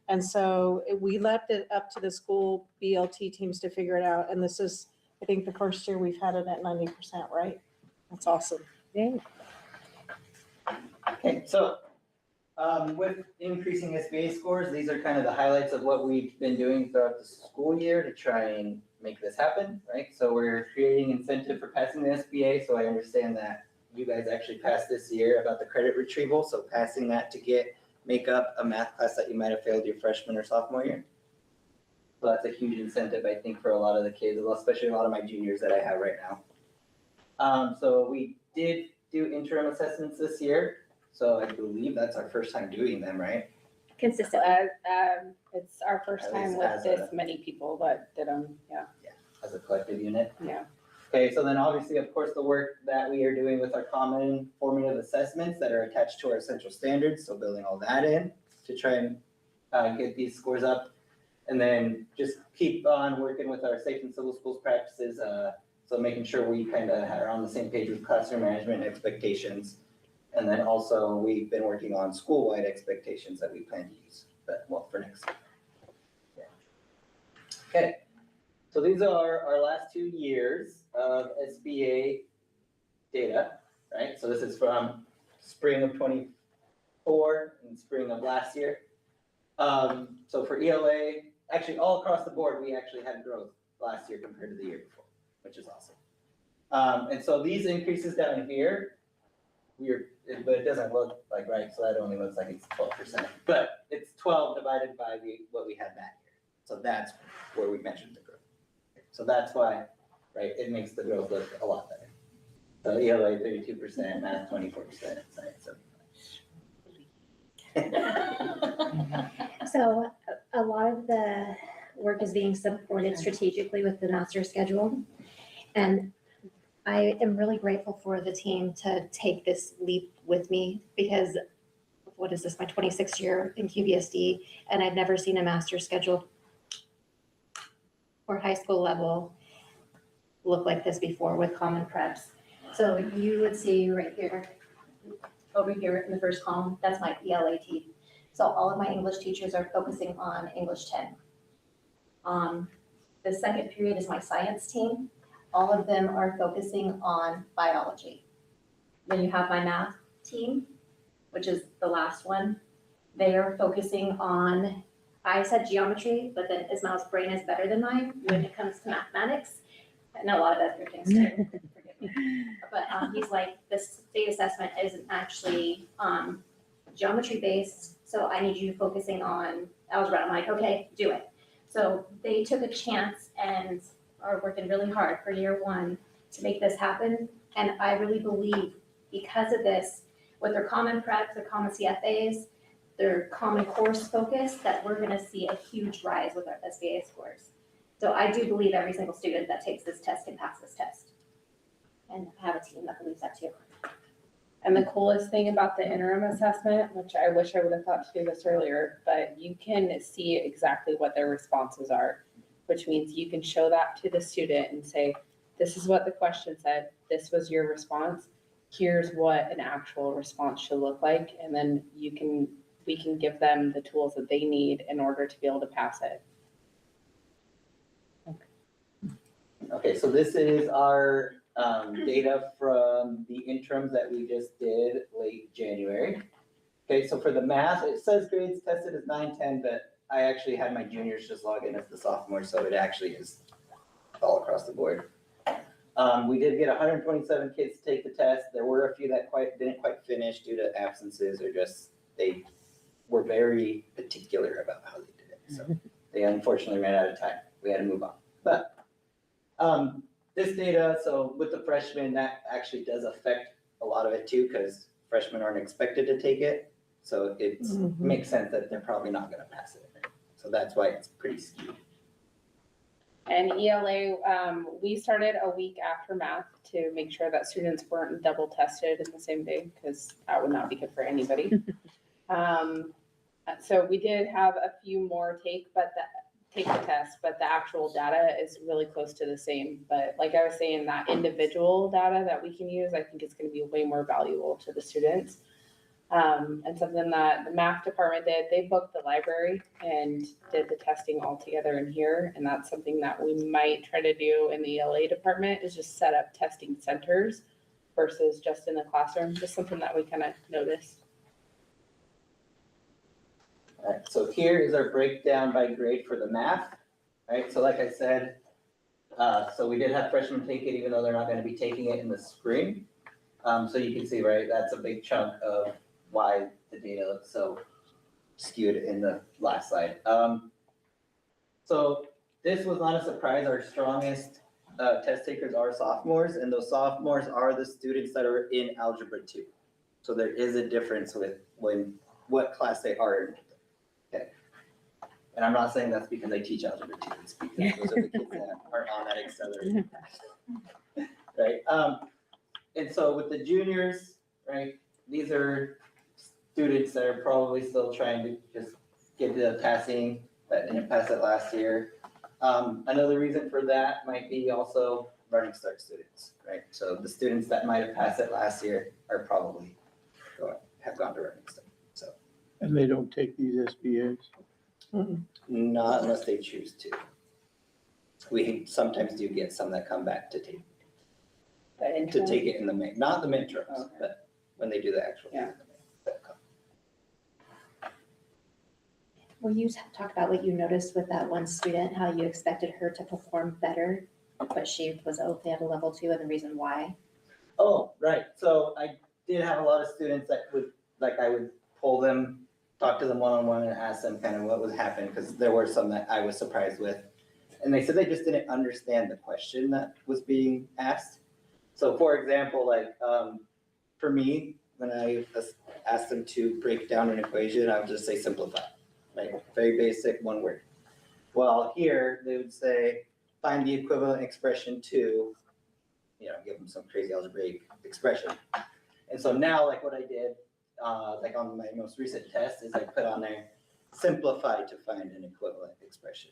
S7: And so we left it up to the school BLT teams to figure it out. And this is, I think, the first year we've had it at 90%, right? That's awesome.
S2: Yay.
S10: Okay, so with increasing SBA scores, these are kind of the highlights of what we've been doing throughout the school year to try and make this happen, right? So we're creating incentive for passing the SBA. So I understand that you guys actually passed this year about the credit retrieval. So passing that to make up a math class that you might have failed your freshman or sophomore year. So that's a huge incentive, I think, for a lot of the kids, especially a lot of my juniors that I have right now. So we did do interim assessments this year. So I believe that's our first time doing them, right?
S2: Consistent.
S12: It's our first
S10: At
S12: time
S10: least
S12: with
S10: as
S12: this many people that did them, yeah.
S10: As a collective unit.
S12: Yeah.
S10: Okay, so then obviously, of course, the work that we are doing with our common formative assessments that are attached to our central standards, so building all that in to try and get these scores up. And then just keep on working with our safe and civil schools practices, so making sure we kind of are on the same page with classroom management expectations. And then also, we've been working on school-wide expectations that we plan to use, for next year. Okay, so these are our last 2 years of SBA data, right? So this is from spring of 24 and spring of last year. So for ELA, actually all across the board, we actually had growth last year compared to the year before, which is awesome. And so these increases down here, but it doesn't look like, right, so that only looks like it's 12%. But it's 12 divided by what we had that year. So that's where we measured the growth. So that's why, right, it makes the growth look a lot better. So ELA 32%, math 24%, science 75%.
S5: So a lot of the work is being supported strategically with the master schedule. And I am really grateful for the team to take this leap with me because what is this, my 26th year in QVSD, and I've never seen a master schedule for high school level look like this before with common preps. So you would see right here, over here in the first column, that's my ELA team. So all of my English teachers are focusing on English 10. The second period is my science team. All of them are focusing on biology. Then you have my math team, which is the last one. They are focusing on, I said geometry, but then Ismail's brain is better than mine when it comes to mathematics. I know a lot of other things too, forgive me. But he's like, this state assessment isn't actually geometry based, so I need you focusing on algebra. I'm like, okay, do it. So they took a chance and are working really hard for year one to make this happen. And I really believe because of this, with their common preps, their common CFAs, their common course focus, that we're gonna see a huge rise with our SBA scores. So I do believe every single student that takes this test can pass this test. And I have a team that believes that too.
S12: And the coolest thing about the interim assessment, which I wish I would have thought to do this earlier, but you can see exactly what their responses are, which means you can show that to the student and say, this is what the question said, this was your response, here's what an actual response should look like, and then we can give them the tools that they need in order to be able to pass it.
S10: Okay, so this is our data from the interims that we just did late January. Okay, so for the math, it says grades tested as 9-10, but I actually had my juniors just log in as the sophomore, so it actually is all across the board. We did get 127 kids to take the test. There were a few that didn't quite finish due to absences or just they were very particular about how they did it. So they unfortunately ran out of time. We had to move on. But this data, so with the freshmen, that actually does affect a lot of it too, because freshmen aren't expected to take it. So it makes sense that they're probably not gonna pass it. So that's why it's pretty skewed.
S12: And ELA, we started a week after math to make sure that students weren't double tested in the same day, because that would not be good for anybody. So we did have a few more take the test, but the actual data is really close to the same. But like I was saying, that individual data that we can use, I think is gonna be way more valuable to the students. And something that the math department did, they booked the library and did the testing all together in here. And that's something that we might try to do in the ELA department, is just set up testing centers versus just in the classroom, just something that we kind of noticed.
S10: Alright, so here is our breakdown by grade for the math, right? So like I said, so we did have freshmen take it even though they're not gonna be taking it in the spring. So you can see, right, that's a big chunk of why the data looks so skewed in the last slide. So this was not a surprise. Our strongest test takers are sophomores, and those sophomores are the students that are in Algebra 2. So there is a difference with what class they are in. Okay. And I'm not saying that's because I teach Algebra 2, it's because those are the kids that are on that accelerated path. Right? And so with the juniors, right, these are students that are probably still trying to just get the passing, that didn't pass it last year. Another reason for that might be also Running Start students, right? So the students that might have passed it last year are probably have gone to Running Start, so.
S1: And they don't take these SBAs?
S10: Not unless they choose to. We sometimes do get some that come back to take it in the not the midterms,
S12: Okay.
S10: but when they do the actual.
S12: Yeah.
S5: Will you talk about what you noticed with that one student, how you expected her to perform better, but she was only at a level 2, and the reason why?
S10: Oh, right. So I did have a lot of students that I would pull them, talk to them one-on-one and ask them kind of what was happening, because there were some that I was surprised with. And they said they just didn't understand the question that was being asked. So for example, for me, when I asked them to break down an equation, I would just say simplify, very basic, one word. Well, here they would say, find the equivalent expression to, give them some crazy algebraic expression. And so now, what I did, on my most recent test, is I put on there, simplify to find an equivalent expression.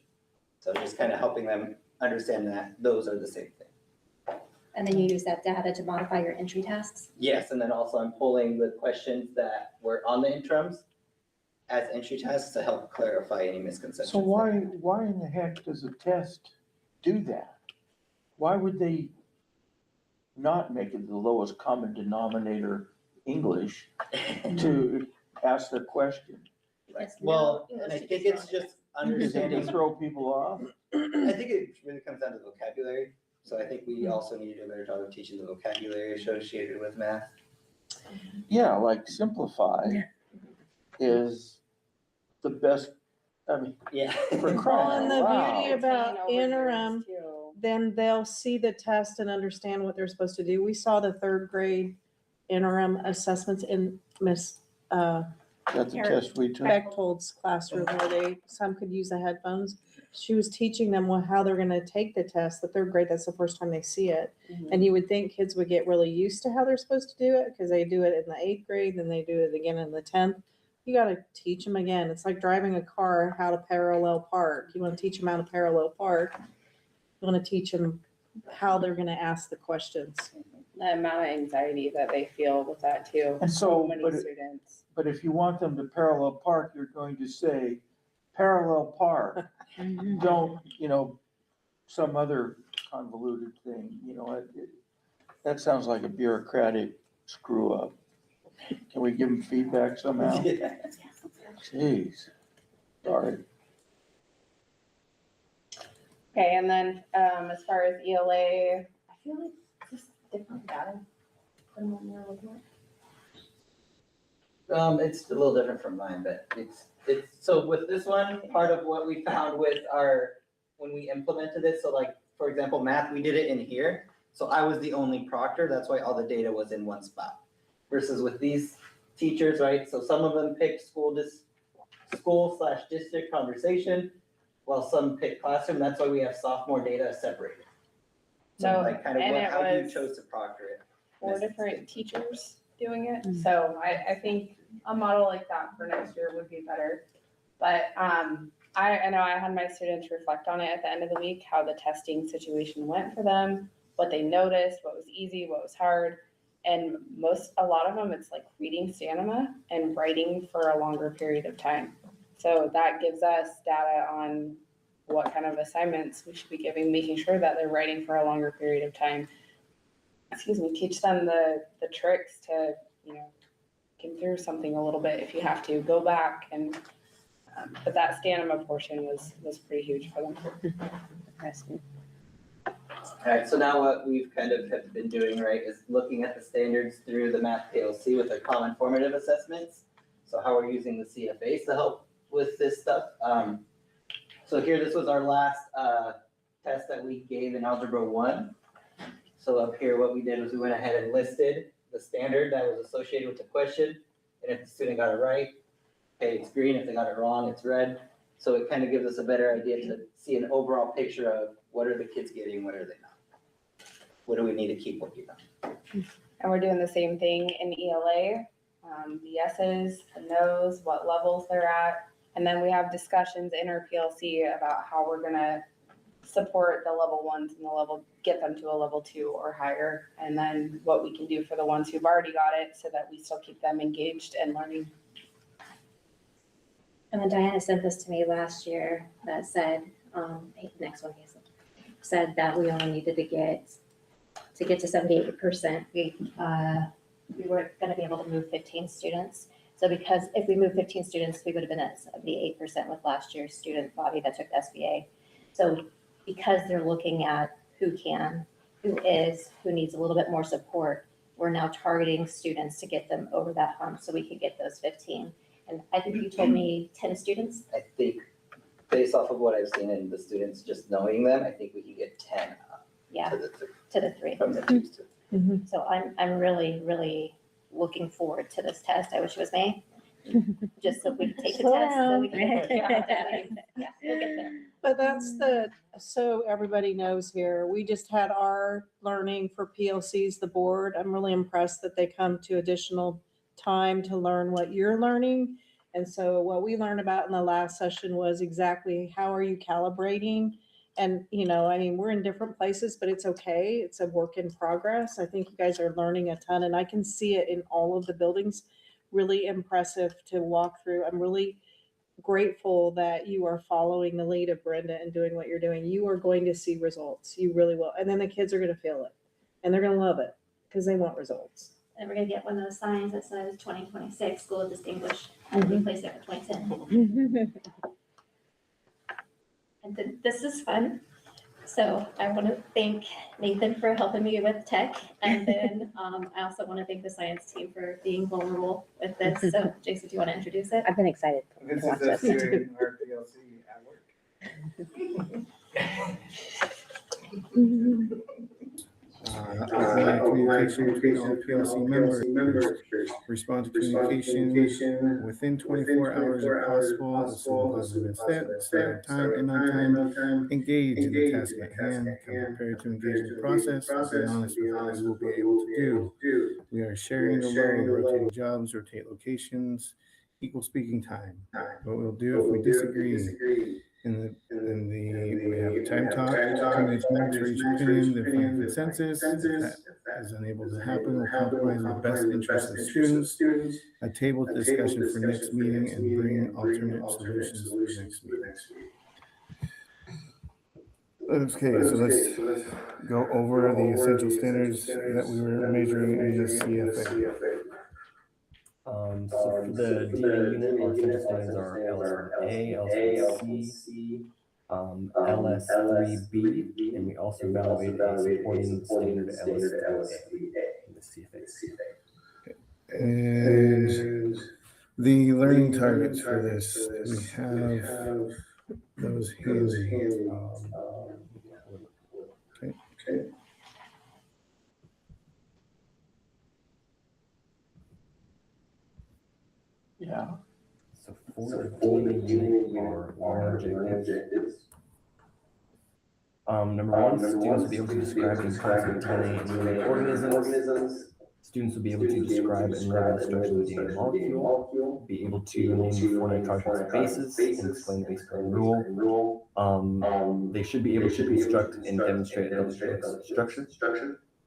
S10: So just kind of helping them understand that those are the same thing.
S5: And then you use that data to modify your entry tasks?
S10: Yes, and then also I'm pulling the questions that were on the interims as entry tasks to help clarify any misconceptions.
S1: So why in the heck does a test do that? Why would they not make it the lowest common denominator English to ask the question?
S10: Well, and I think it's just understanding.
S1: To throw people off?
S10: I think it really comes down to vocabulary. So I think we also need to do a better job of teaching the vocabulary associated with math.
S1: Yeah, simplify is the best,
S10: Yeah.
S1: for
S7: Well,
S1: crying
S7: and the
S1: out loud.
S7: beauty about
S12: Over years,
S7: interim,
S12: too.
S7: then they'll see the test and understand what they're supposed to do. We saw the 3rd grade interim assessments in Miss
S1: That's the test we took.
S7: Bechtold's classroom where some could use the headphones. She was teaching them how they're gonna take the test. The 3rd grade, that's the first time they see it. And you would think kids would get really used to how they're supposed to do it, because they do it in the 8th grade, then they do it again in the 10th. You gotta teach them again. It's like driving a car, how to parallel park. You wanna teach them how to parallel park. You wanna teach them how they're gonna ask the questions.
S12: The amount of anxiety that they feel with that too.
S1: And so,
S12: many
S1: but
S12: students.
S1: But if you want them to parallel park, you're going to say, parallel park. Don't, some other convoluted thing, that sounds like a bureaucratic screw up. Can we give them feedback somehow? Jeez, sorry.
S12: Okay, and then, as far as ELA, I feel like it's just different data than what we're looking at.
S10: It's a little different from mine, but so with this one, part of what we found with when we implemented it, so for example, math, we did it in here. So I was the only proctor, that's why all the data was in one spot. Versus with these teachers, right, so some of them picked school/district conversation, while some picked classroom, that's why we have sophomore data separated. So how you chose to proctor it.
S12: 4 different teachers doing it, so I think a model like that for next year would be better. But I know I had my students reflect on it at the end of the week, how the testing situation went for them, what they noticed, what was easy, what was hard. And a lot of them, it's like reading stamina and writing for a longer period of time. So that gives us data on what kind of assignments we should be giving, making sure that they're writing for a longer period of time. Teach them the tricks to, get through something a little bit if you have to, go back and, but that stamina portion was pretty huge for them.
S2: Interesting.
S10: Alright, so now what we've kind of have been doing, right, is looking at the standards through the math PLC with our common formative assessments. So how we're using the CFAs to help with this stuff. So here, this was our last test that we gave in Algebra 1. So up here, what we did was we went ahead and listed the standard that was associated with the question. And if the student got it right, okay, it's green. If they got it wrong, it's red. So it kind of gives us a better idea to see an overall picture of what are the kids getting, what are they not? What do we need to keep working on?
S12: And we're doing the same thing in ELA, the yeses, the nos, what levels they're at. And then we have discussions in our PLC about how we're gonna support the level ones and get them to a level 2 or higher. And then what we can do for the ones who've already got it so that we still keep them engaged and learning.
S2: And then Diana sent this to me last year that said, next one, Hazel, said that we only needed to get to 78%. We weren't gonna be able to move 15 students. So because if we moved 15 students, we would have been at 78% with last year's student body that took SBA. So because they're looking at who can, who is, who needs a little bit more support, we're now targeting students to get them over that hump so we can get those 15. And I think you told me 10 students?
S10: I think based off of what I've seen in the students, just knowing them, I think we can get 10 up
S2: Yeah,
S10: to the 3
S2: to the 3.
S10: from the 2s to.
S2: So I'm really, really looking forward to this test. I wish it was May, just so we can take the
S7: Slow
S2: test. So
S7: down.
S2: we can get there. Yeah, we'll get there.
S7: But that's so everybody knows here, we just had our learning for PLCs, the board. I'm really impressed that they come to additional time to learn what you're learning. And so what we learned about in the last session was exactly how are you calibrating? And, we're in different places, but it's okay. It's a work in progress. I think you guys are learning a ton and I can see it in all of the buildings. Really impressive to walk through. I'm really grateful that you are following the lead of Brenda and doing what you're doing. You are going to see results. You really will. And then the kids are going to feel it and they're going to love it because they want results.
S5: And we're gonna get one of those signs that says 2026 School of Distinguished, and we place it for 2010. And this is fun. So I want to thank Nathan for helping me with tech. And then I also want to thank the science team for being vulnerable with this. So Jason, do you want to introduce it?
S2: I've been excited to
S8: This
S2: watch
S8: is us
S2: this.
S8: doing our PLC at work.
S13: Communication between all PLC members. Respond to communication within 24 hours if possible. Assume positive set time and on time. Engage in the task at hand. Come prepared to engage in the process. Be honest with what we will be able to do. We are sharing the load, rotating jobs, rotate locations, equal speaking time. What we'll do if we disagree. We have a time talk, 2 minutes max for each opinion, then find consensus. If that is unable to happen, we'll compromise in the best interest of students. A table discussion for next meeting and bring alternate solutions for next meeting. Okay, so let's go over the essential standards that we were measuring in the CFA.
S14: So for the DNA unit, our essential standards are LS1A, LS1C, LS3B, and we also evaluated a supporting standard LS3A in the CFA.
S13: And the learning targets for this, we have those handy. Okay.
S1: Yeah.
S14: So for the DNA unit, our learning objectives. Number one, students will be able to describe the importance of DNA in living organisms. Students will be able to describe and learn the structure of the DNA molecule, be able to name the four nitrogenous bases and explain the base pairing rule. They should be able to construct and demonstrate a double-helix structure.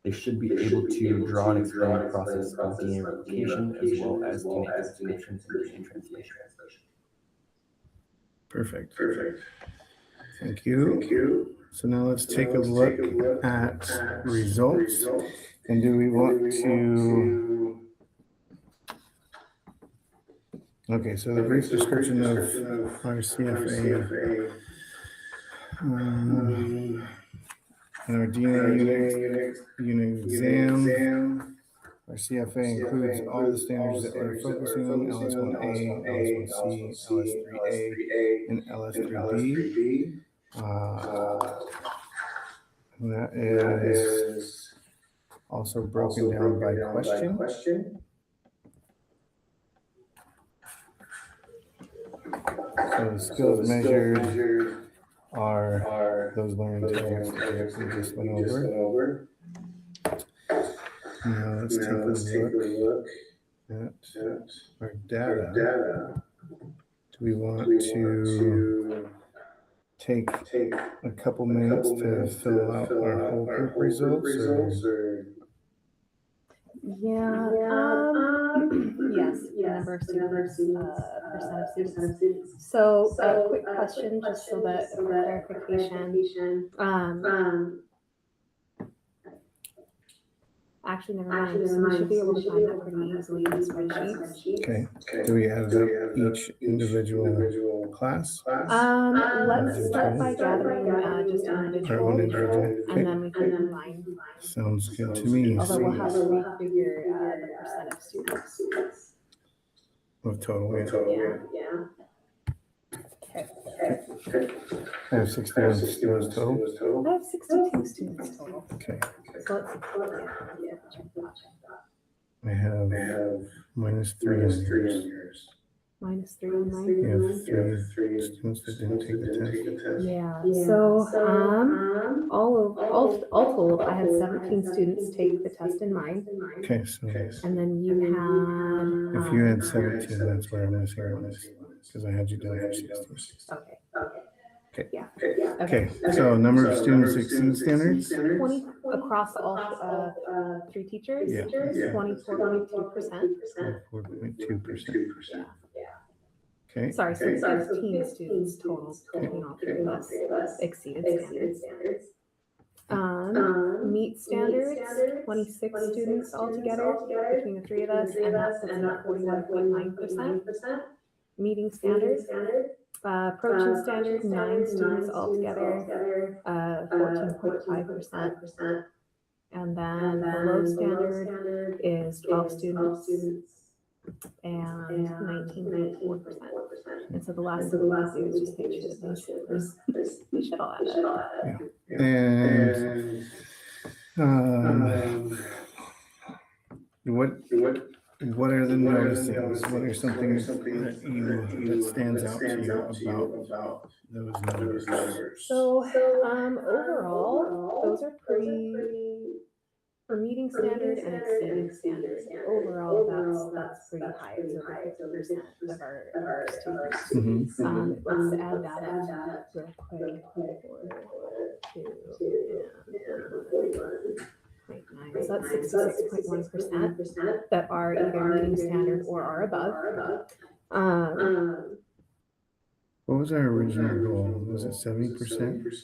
S14: They should be able to draw and explain the process of DNA replication as well as DNA transcription and DNA translation.
S13: Perfect. Thank you. So now let's take a look at results. And do we want to? Okay, so the brief description of our CFA. Our DNA unit exam. Our CFA includes all the standards that we're focusing on: LS1A, LS1C, LS3A, and LS3B. That is also broken down by question. So the skills measured are those learning targets that we just went over. Now let's take a look at our data. Do we want to take a couple minutes to fill out our whole group results? Or?
S2: Yeah, yes, number of students, percent of students. So, a quick question, just so that for clarification. Actually, never mind, so we should be able to find that pretty easily in the spreadsheets.
S13: Okay, do we add up each individual class?
S2: Let's start by gathering, just
S13: Our
S2: individual,
S13: own individual,
S2: and then
S13: okay,
S2: we can combine.
S13: sounds good to me.
S2: Although we'll have to refigure, the percent of students.
S13: Of total,
S2: Yeah.
S13: I have 61 students total.
S2: I have 62 students total.
S13: Okay,
S2: So let's, check that.
S13: I have minus 3 in yours.
S2: Minus 3 and 9.
S13: You have three students that didn't take the test.
S2: Yeah, so, all told, I had 17 students take the test in mine,
S13: Okay, so
S2: and then you had.
S13: if you had 17, that's where I'm missing one, because I had you down for 16.
S2: Okay.
S13: Okay.
S2: Yeah.
S13: Okay, so number of students exceed standards?
S2: 20 across all, 3 teachers,
S13: Yeah.
S2: 24.2%.
S13: 4.2%. Okay.
S2: Sorry, so 15 students total, between all 3 of us, exceeded standards. Meet standards, 26 students altogether between the 3 of us, and that puts it at 41.9%. Meeting standards, approaching standard, 9 students altogether, 14.5%. And then below standard is 12 students and 19.4%. And so the last thing we want to do is just make sure that we should all add up.
S13: And what are the notices? What are some things that stands out to you about those numbers?
S2: So, overall, those are pretty, for meeting standard and exceeding standard, overall, that's pretty high, it's over 50% of our students. Let's add that up real quick. 41.9, so that's 66.1% that are either meeting standard or are above.
S13: What was our original goal? Was it 70%?
S2: Let's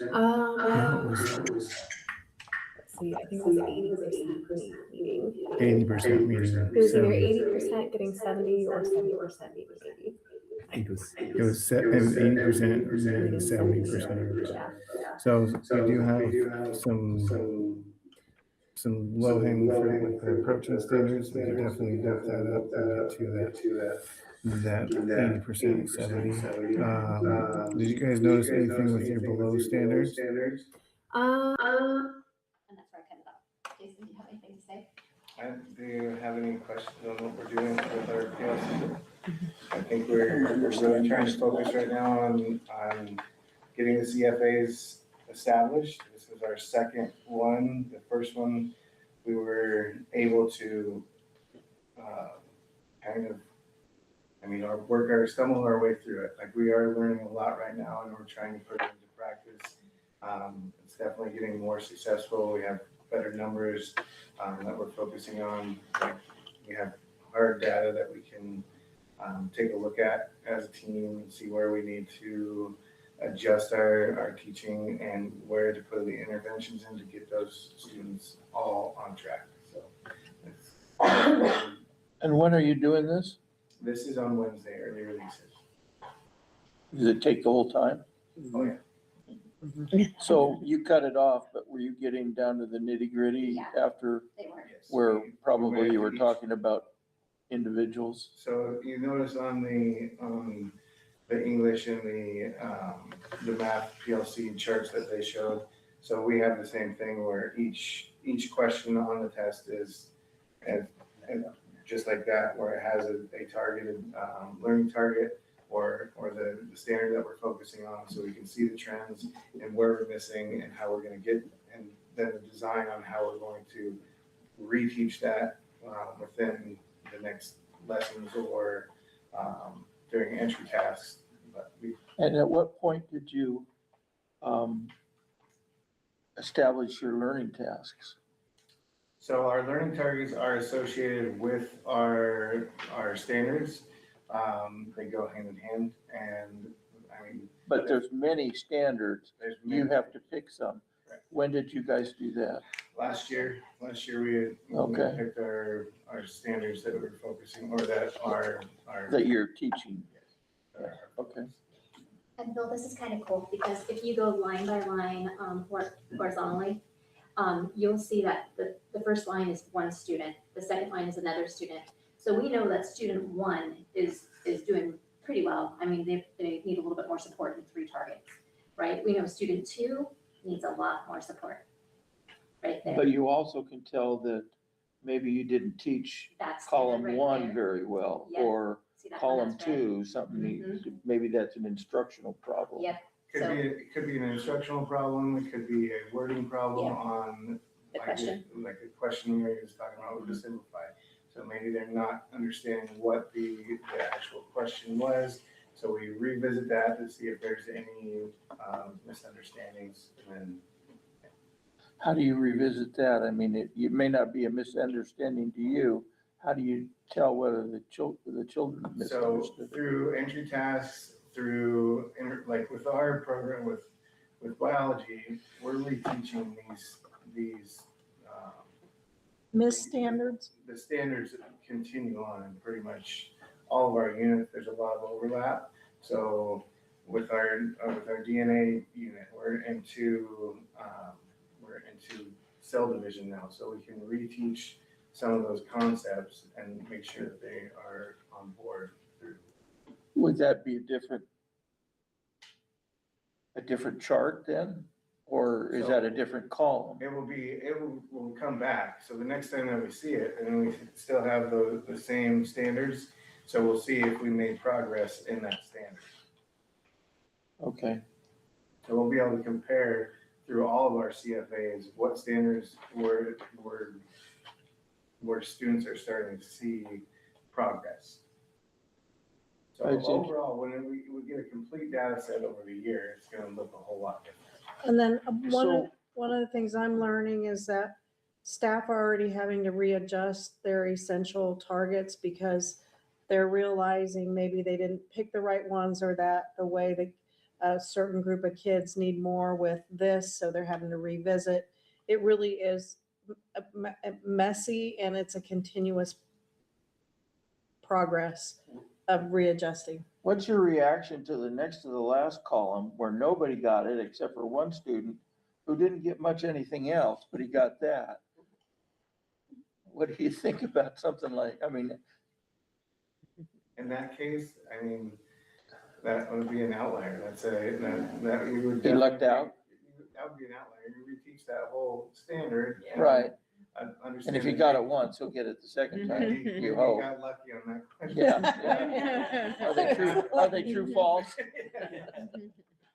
S2: see, I think it was 80% meeting.
S13: 80% meeting.
S2: It was either 80% getting 70 or 70% meeting 80.
S13: It was 80% or 70%.
S2: Yeah.
S13: So we do have some low hanging fruit with the approaching standards. We could definitely build that up and get to that 80%, 70. Did you guys notice anything with your below standards?
S5: And that's where I cut it off. Jason, do you have anything to say?
S8: Do you have any questions on what we're doing with our PLC? I think we're really trying to focus right now on getting the CFAs established. This is our second one. The first one we were able to kind of, stumble our way through it. Like, we are learning a lot right now, and we're trying to put it into practice. It's definitely getting more successful. We have better numbers that we're focusing on. Like, we have hard data that we can take a look at as a team and see where we need to adjust our teaching and where to put the interventions in to get those students all on track. So it's,
S1: And when are you doing this?
S8: this is on Wednesday, early releases.
S1: Does it take the whole time?
S8: Oh, yeah.
S1: So you cut it off, but were you getting down to the nitty gritty
S5: Yeah.
S1: after
S5: They were.
S8: Yes.
S1: where probably you were
S8: Each-
S1: talking about individuals?
S8: So you notice on the English and the math PLC charts that they showed. So we have the same thing where each question on the test is and just like that, where it has a targeted learning target or the standard that we're focusing on, so we can see the trends and where we're missing and how we're going to get, and then the design on how we're going to reteach that within the next lessons or during entry tasks. But
S1: And at what point did you establish your learning tasks?
S8: so our learning targets are associated with our standards. They go hand in hand, and I mean,
S1: But there's many standards.
S8: there's
S1: You
S8: many.
S1: have to pick some.
S8: Right.
S1: When did you guys do that?
S8: Last year we
S1: Okay.
S8: picked our standards that we're focusing, or that are.
S1: That you're teaching?
S8: are-
S1: Okay.
S5: And Bill, this is kind of cool, because if you go line by line, horizontally, you'll see that the first line is one student, the second line is another student. So we know that student one is doing pretty well. I mean, they need a little bit more support than 3 targets, right? We know student 2 needs a lot more support, right there.
S1: But you also can tell that maybe you didn't teach
S5: That's
S1: column
S5: right
S1: 1
S5: there.
S1: very well,
S5: Yep.
S1: or
S5: See that one?
S1: column
S5: That's red.
S1: 2, something, maybe that's an instructional problem.
S5: Yep.
S8: It could be an instructional problem, it could be a wording problem
S5: Yeah.
S8: on.
S5: The
S8: like
S5: question.
S8: Like the question Mary was talking about with the simplify. So maybe they're not understanding what the actual question was. So we revisit that to see if there's any misunderstandings, and then
S1: How do you revisit that? I mean, it may not be a misunderstanding to you. How do you tell whether the children
S8: so
S1: misunderstood?
S8: through entry tasks, through, like with our program with biology, we're reteaching these
S7: Miss standards?
S8: the standards that continue on in pretty much all of our units. There's a lot of overlap. So with our DNA unit, we're into cell division now, so we can reteach some of those concepts and make sure that they are on board through.
S1: Would that be a different chart then? Or is that a different column?
S8: Will come back. So the next time that we see it, and we still have the same standards. So we'll see if we made progress in that standard.
S1: Okay.
S8: So we'll be able to compare through all of our CFAs, what standards where students are starting to see progress. So
S1: I see.
S8: overall, when we get a complete data set over the year, it's gonna look a whole lot different.
S7: And then
S1: So-
S7: one of the things I'm learning is that staff are already having to readjust their essential targets because they're realizing maybe they didn't pick the right ones, or that the way that a certain group of kids need more with this, so they're having to revisit. It really is messy, and it's a continuous progress of readjusting.
S1: What's your reaction to the next to the last column where nobody got it except for one student who didn't get much anything else, but he got that? What do you think about something like, I mean,
S8: In that case, I mean, that would be an outlier. That you would.
S1: He lucked
S8: definitely-
S1: out?
S8: That would be an outlier. You reteach that whole standard. and
S1: right,
S8: understand
S1: and if he
S8: that
S1: got it once, he'll get it the second time,
S8: He
S1: you hope.
S8: got lucky on that question.
S1: Yeah. Are they true false?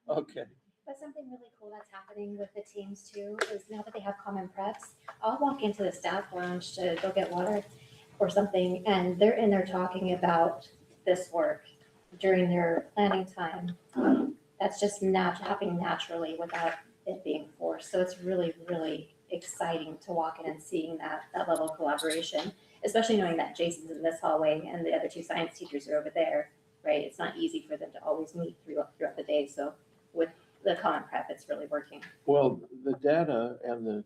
S1: Okay,
S2: But something really cool that's happening with the teams too is now that they have common preps, I'll walk into the staff lounge to go get water or something, and they're in there talking about this work during their planning time. That's just happening naturally without it being forced. So it's really, really exciting to walk in and seeing that level of collaboration, especially knowing that Jason's in this hallway and the other two science teachers are over there, right? It's not easy for them to always meet throughout the day. So with the common prep, it's really working.
S1: Well, the data and the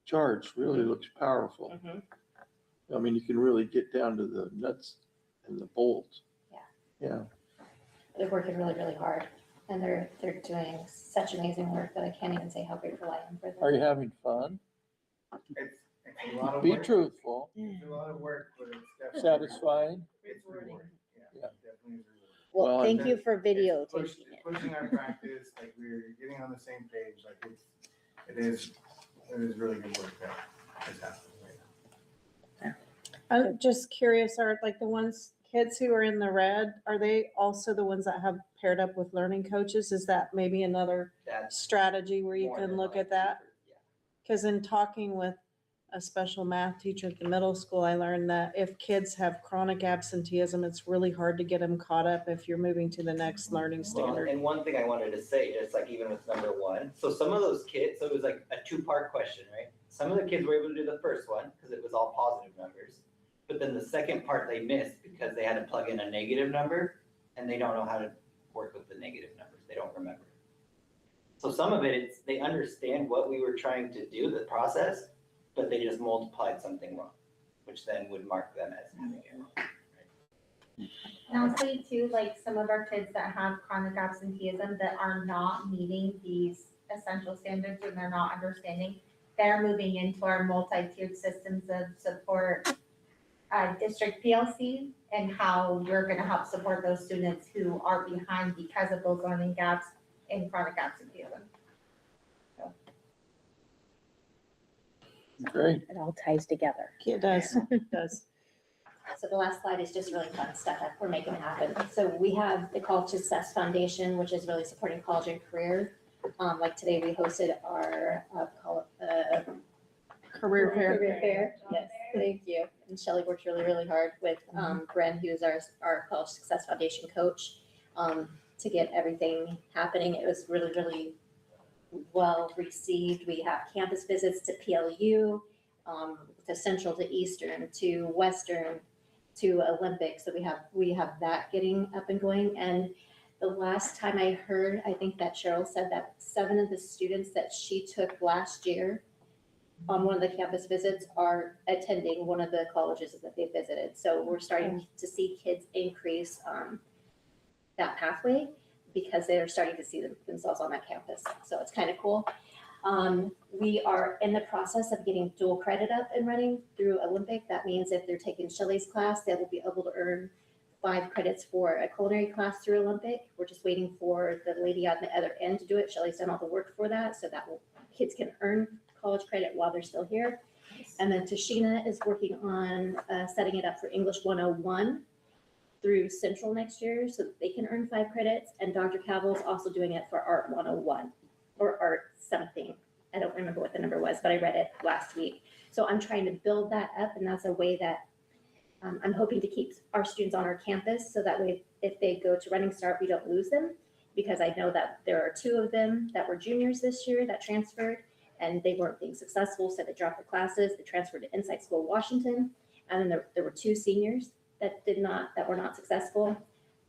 S1: charts really looks powerful. I mean, you can really get down to the nuts and the bolts. Yeah.
S2: They're working really, really hard, and they're doing such amazing work that I can't even say how grateful I am for them.
S1: Are you having fun?
S8: It's a lot of
S1: Be
S8: work.
S1: truthful.
S8: It's a lot of work, but it's definitely.
S1: Satisfying?
S8: It's rewarding. Yeah, definitely is rewarding.
S1: Well,
S15: Thank you for
S8: It's
S15: videotaping
S8: push-
S15: it.
S8: Pushing our practice, like we're getting on the same page, like it is really good work that is happening right now.
S7: I'm just curious, are like the kids who are in the red, are they also the ones that have paired up with learning coaches? Is that maybe another
S10: That's
S7: strategy where you
S10: more
S7: can
S10: than
S7: look
S10: likely.
S7: at that?
S10: Yeah.
S7: Because in talking with a special math teacher at the middle school, I learned that if kids have chronic absenteeism, it's really hard to get them caught up if you're moving to the next learning
S10: Well,
S7: standard.
S10: and one thing I wanted to say, just like even with number one, so some of those kids, so it was like a two-part question, right? Some of the kids were able to do the first one because it was all positive numbers. But then the second part they missed because they had to plug in a negative number and they don't know how to work with the negative numbers. They don't remember. So some of it's, they understand what we were trying to do, the process, but they just multiplied something wrong, which then would mark them as having it wrong.
S9: And I'll say too, like some of our kids that have chronic absenteeism that are not meeting these essential standards and they're not understanding, they're moving into our multi-tiered systems of support, district PLC, and how we're gonna help support those students who are behind because of those learning gaps in chronic absenteeism.
S1: Great.
S15: It all ties together.
S7: It does, it does.
S2: So the last slide is just really fun stuff that we're making happen. So we have the College Success Foundation, which is really supporting college and career. Like today, we hosted our
S7: Career fair.
S2: Career fair. Yes, thank you. And Shelley worked really, really hard with Bren, who's our College Success Foundation coach, to get everything happening. It was really, really well received. We have campus visits to PLU, to Central, to Eastern, to Western, to Olympic. So we have that getting up and going. And the last time I heard, I think that Cheryl said that 7 of the students that she took last year on one of the campus visits are attending one of the colleges that they visited. So we're starting to see kids increase that pathway because they're starting to see themselves on that campus. So it's kind of cool. We are in the process of getting dual credit up and running through Olympic. That means if they're taking Shelley's class, they will be able to earn 5 credits for a culinary class through Olympic. We're just waiting for the lady on the other end to do it. Shelley's done all the work for that, so that kids can earn college credit while they're still here. And then Tashina is working on setting it up for English 101 through Central next year so that they can earn 5 credits. And Dr. Cavill's also doing it for Art 101 or Art something. I don't remember what the number was, but I read it last week. So I'm trying to build that up, and that's a way that I'm hoping to keep our students on our campus so that way if they go to Running Start, we don't lose them, because I know that there are 2 of them that were juniors this year that transferred and they weren't being successful, so they dropped their classes. They transferred to Insight School Washington, and then there were 2 seniors that were not successful,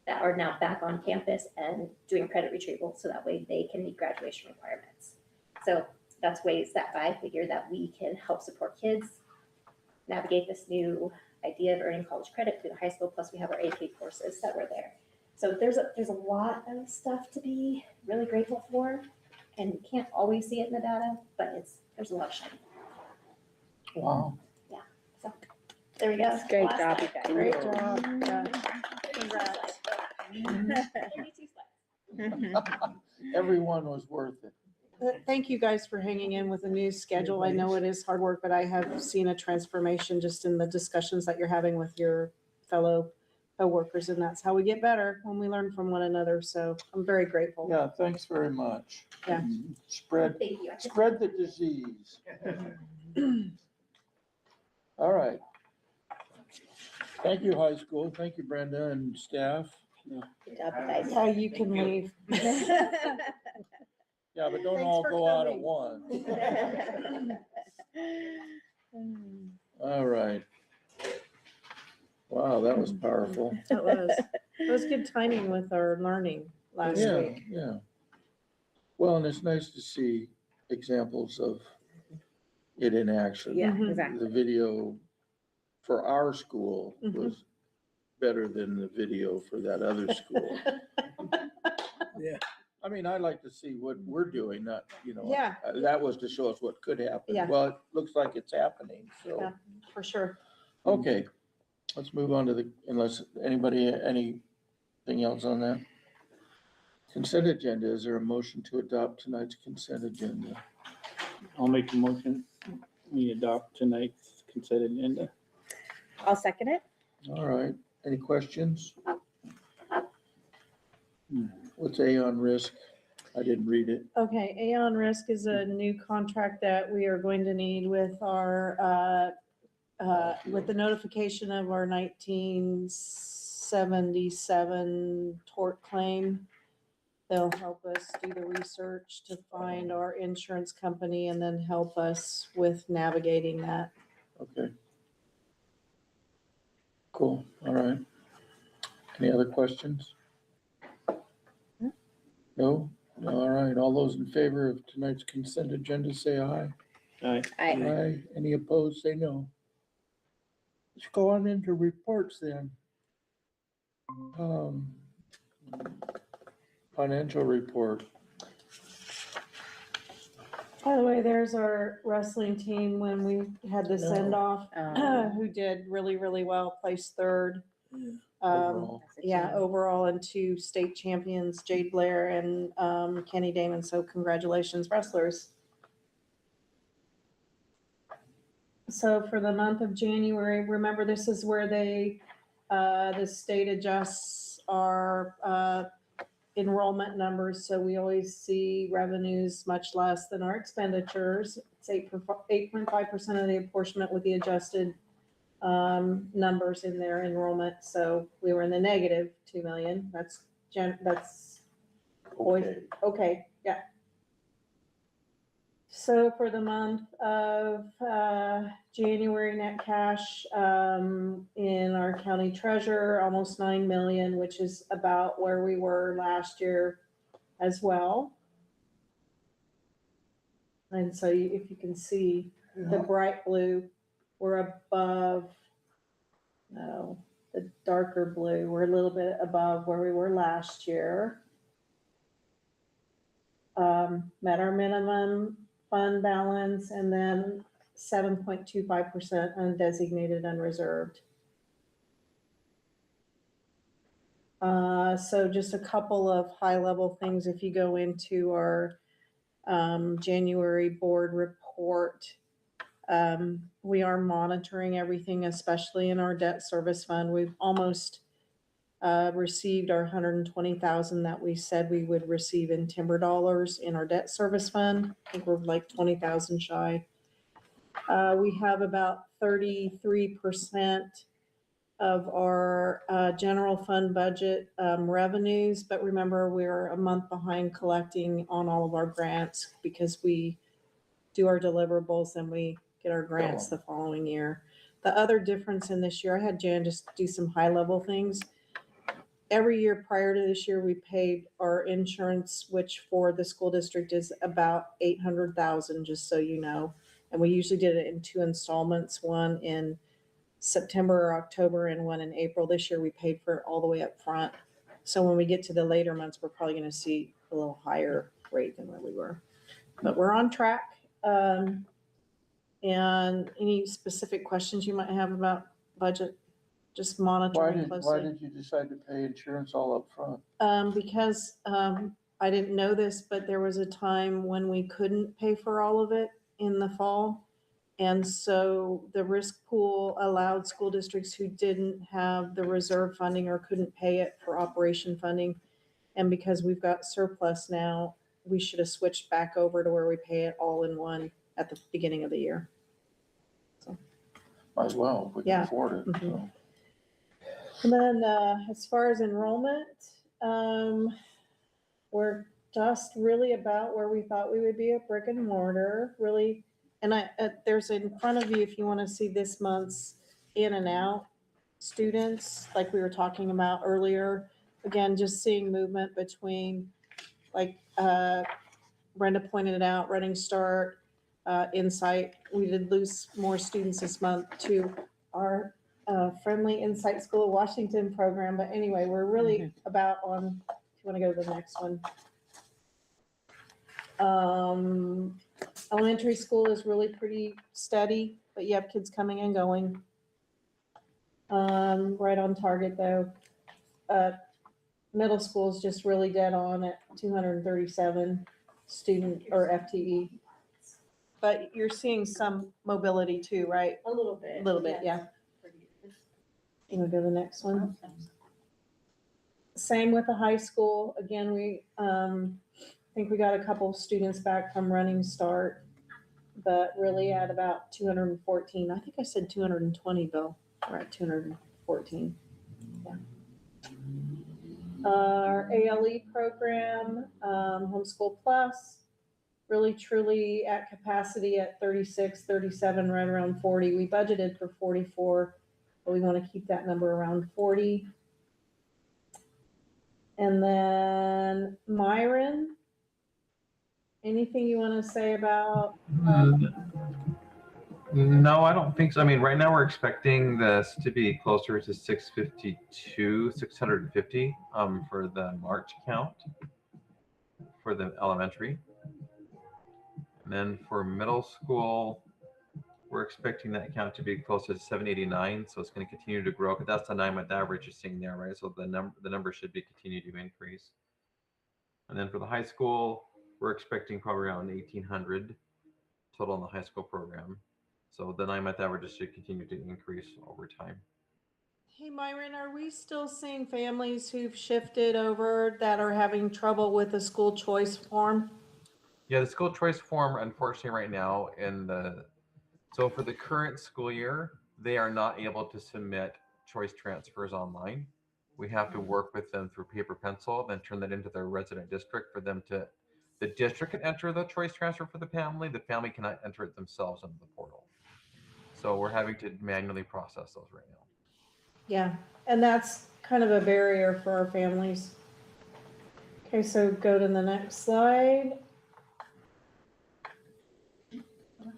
S2: that are now back on campus and doing credit retrieval so that way they can meet graduation requirements. So that's ways that I figure that we can help support kids navigate this new idea of earning college credit through the high school, plus we have our AP courses that were there. So there's a lot of stuff to be really grateful for, and you can't always see it in the data, but there's a lot of shine.
S1: Wow.
S2: Yeah, so there we go.
S15: Great
S2: Last
S15: job,
S2: slide.
S15: you guys.
S7: Great job. Yeah.
S2: Congrats. Only 2 slides.
S1: Everyone was worth it.
S7: Thank you guys for hanging in with the new schedule. I know it is hard work, but I have seen a transformation just in the discussions that you're having with your fellow coworkers, and that's how we get better, when we learn from one another. So I'm very grateful.
S1: Yeah, thanks very much.
S7: Yeah.
S1: Spread,
S5: Thank you.
S1: spread the disease. All right. Thank you, high school. Thank you, Brenda and staff.
S2: Good job, guys.
S7: Yeah, you can leave.
S1: Yeah, but don't
S7: Thanks
S1: all
S7: for
S1: go out at
S7: coming.
S1: once. All right. Wow, that was powerful.
S7: It was good timing with our learning last
S1: Yeah,
S7: week.
S1: yeah. Well, and it's nice to see examples of it in action.
S2: Yeah,
S7: Mhm.
S2: exactly.
S1: The video for our school
S7: Mhm.
S1: was better than the video for that other school.
S3: Yeah.
S1: I mean, I like to see what we're doing, not,
S7: Yeah.
S1: that was to show us what could happen.
S7: Yeah.
S1: Well, it looks like it's happening, so.
S7: Yeah. For sure.
S1: Okay, let's move on to unless anybody, anything else on that? Consent agenda, is there a motion to adopt tonight's consent agenda?
S3: I'll make a motion. We adopt tonight's consent agenda.
S2: I'll second it.
S1: All right, any questions? What's Aon Risk? I didn't read it.
S7: Okay, Aon Risk is a new contract that we are going to need with our, with the notification of our 1977 tort claim. They'll help us do the research to find our insurance company and then help us with navigating that.
S1: Okay. Cool, all right. Any other questions? No? All right, all those in favor of tonight's consent agenda, say aye.
S3: Aye.
S1: Aye. Any opposed, say no. Let's go on into reports then. Financial report.
S7: By the way, there's our wrestling team when we had the send off, who did really, really well, placed third.
S1: Overall.
S7: Yeah, overall, and 2 state champions, Jade Blair and Kenny Damon. So congratulations, wrestlers. So for the month of January, remember, this is where the state adjusts our enrollment numbers. So we always see revenues much less than our expenditures. It's 8.5% of the apportionment with the adjusted numbers in their enrollment. So we were in the negative 2 million. That's
S1: Okay.
S7: okay, yeah. So for the month of January, net cash in our county treasurer, almost 9 million, which is about where we were last year as well. And so if you can see the bright blue, we're above, no, the darker blue, we're a little bit above where we were last year. Met our minimum fund balance, and then 7.25% undesignated unreserved. So just a couple of high level things. If you go into our January board report, we are monitoring everything, especially in our debt service fund. We've almost received our 120,000 that we said we would receive in timber dollars in our debt service fund. I think we're like 20,000 shy. We have about 33% of our general fund budget revenues, but remember, we're a month behind collecting on all of our grants because we do our deliverables and we get our grants the following year. The other difference in this year, I had Jan just do some high level things. Every year prior to this year, we paid our insurance, which for the school district is about 800,000, just so you know. And we usually did it in 2 installments, one in September or October and one in April. This year we paid for it all the way up front. So when we get to the later months, we're probably going to see a little higher rate than where we were. But we're on track. And any specific questions you might have about budget? Just monitoring
S1: Why
S7: closely.
S1: did you decide to pay insurance all up front?
S7: Because I didn't know this, but there was a time when we couldn't pay for all of it in the fall. And so the risk pool allowed school districts who didn't have the reserve funding or couldn't pay it for operation funding. And because we've got surplus now, we should have switched back over to where we pay it all in one at the beginning of the year.
S1: Might as well, if we can
S7: Yeah.
S1: afford it,
S7: Mhm.
S1: so.
S7: And then, as far as enrollment, we're just really about where we thought we would be at brick and mortar, really. And there's in front of you, if you want to see this month's in and out students, like we were talking about earlier. Again, just seeing movement between, like, Brenda pointed it out, Running Start, Insight. We did lose more students this month to our Friendly Insight School of Washington program. But anyway, we're really about on, if you want to go to the next one. Elementary school is really pretty steady, but you have kids coming and going. Right on target though. Middle school is just really dead on at 237 student or FTE. But you're seeing some mobility too, right?
S11: A little bit.
S7: A little bit, yeah. You want to go to the next one? Same with the high school. Again, we think we got a couple of students back from Running Start, but really at about 214. I think I said 220, Bill. We're at 214. Yeah. Our ALE program, Homeschool Plus, really truly at capacity at 36, 37, right around 40. We budgeted for 44, but we want to keep that number around 40. And then Myron, anything you want to say about?
S15: No, I don't think so. I mean, right now we're expecting this to be closer to 652, 650 for the March count for the elementary. And then for middle school, we're expecting that count to be closer to 789. So it's going to continue to grow. But that's the 9-month average you're seeing there, right? So the number should be continue to increase. And then for the high school, we're expecting probably around 1,800 total in the high school program. So the 9-month averages should continue to increase over time.
S7: Hey, Myron, are we still seeing families who've shifted over that are having trouble with the school choice form?
S15: Yeah, the school choice form, unfortunately, right now so for the current school year, they are not able to submit choice transfers online. We have to work with them through paper pencil, then turn that into their resident district for them to, the district can enter the choice transfer for the family cannot enter it themselves into the portal. So we're having to manually process those right now.
S7: Yeah, and that's kind of a barrier for our families. Okay, so go to the next slide.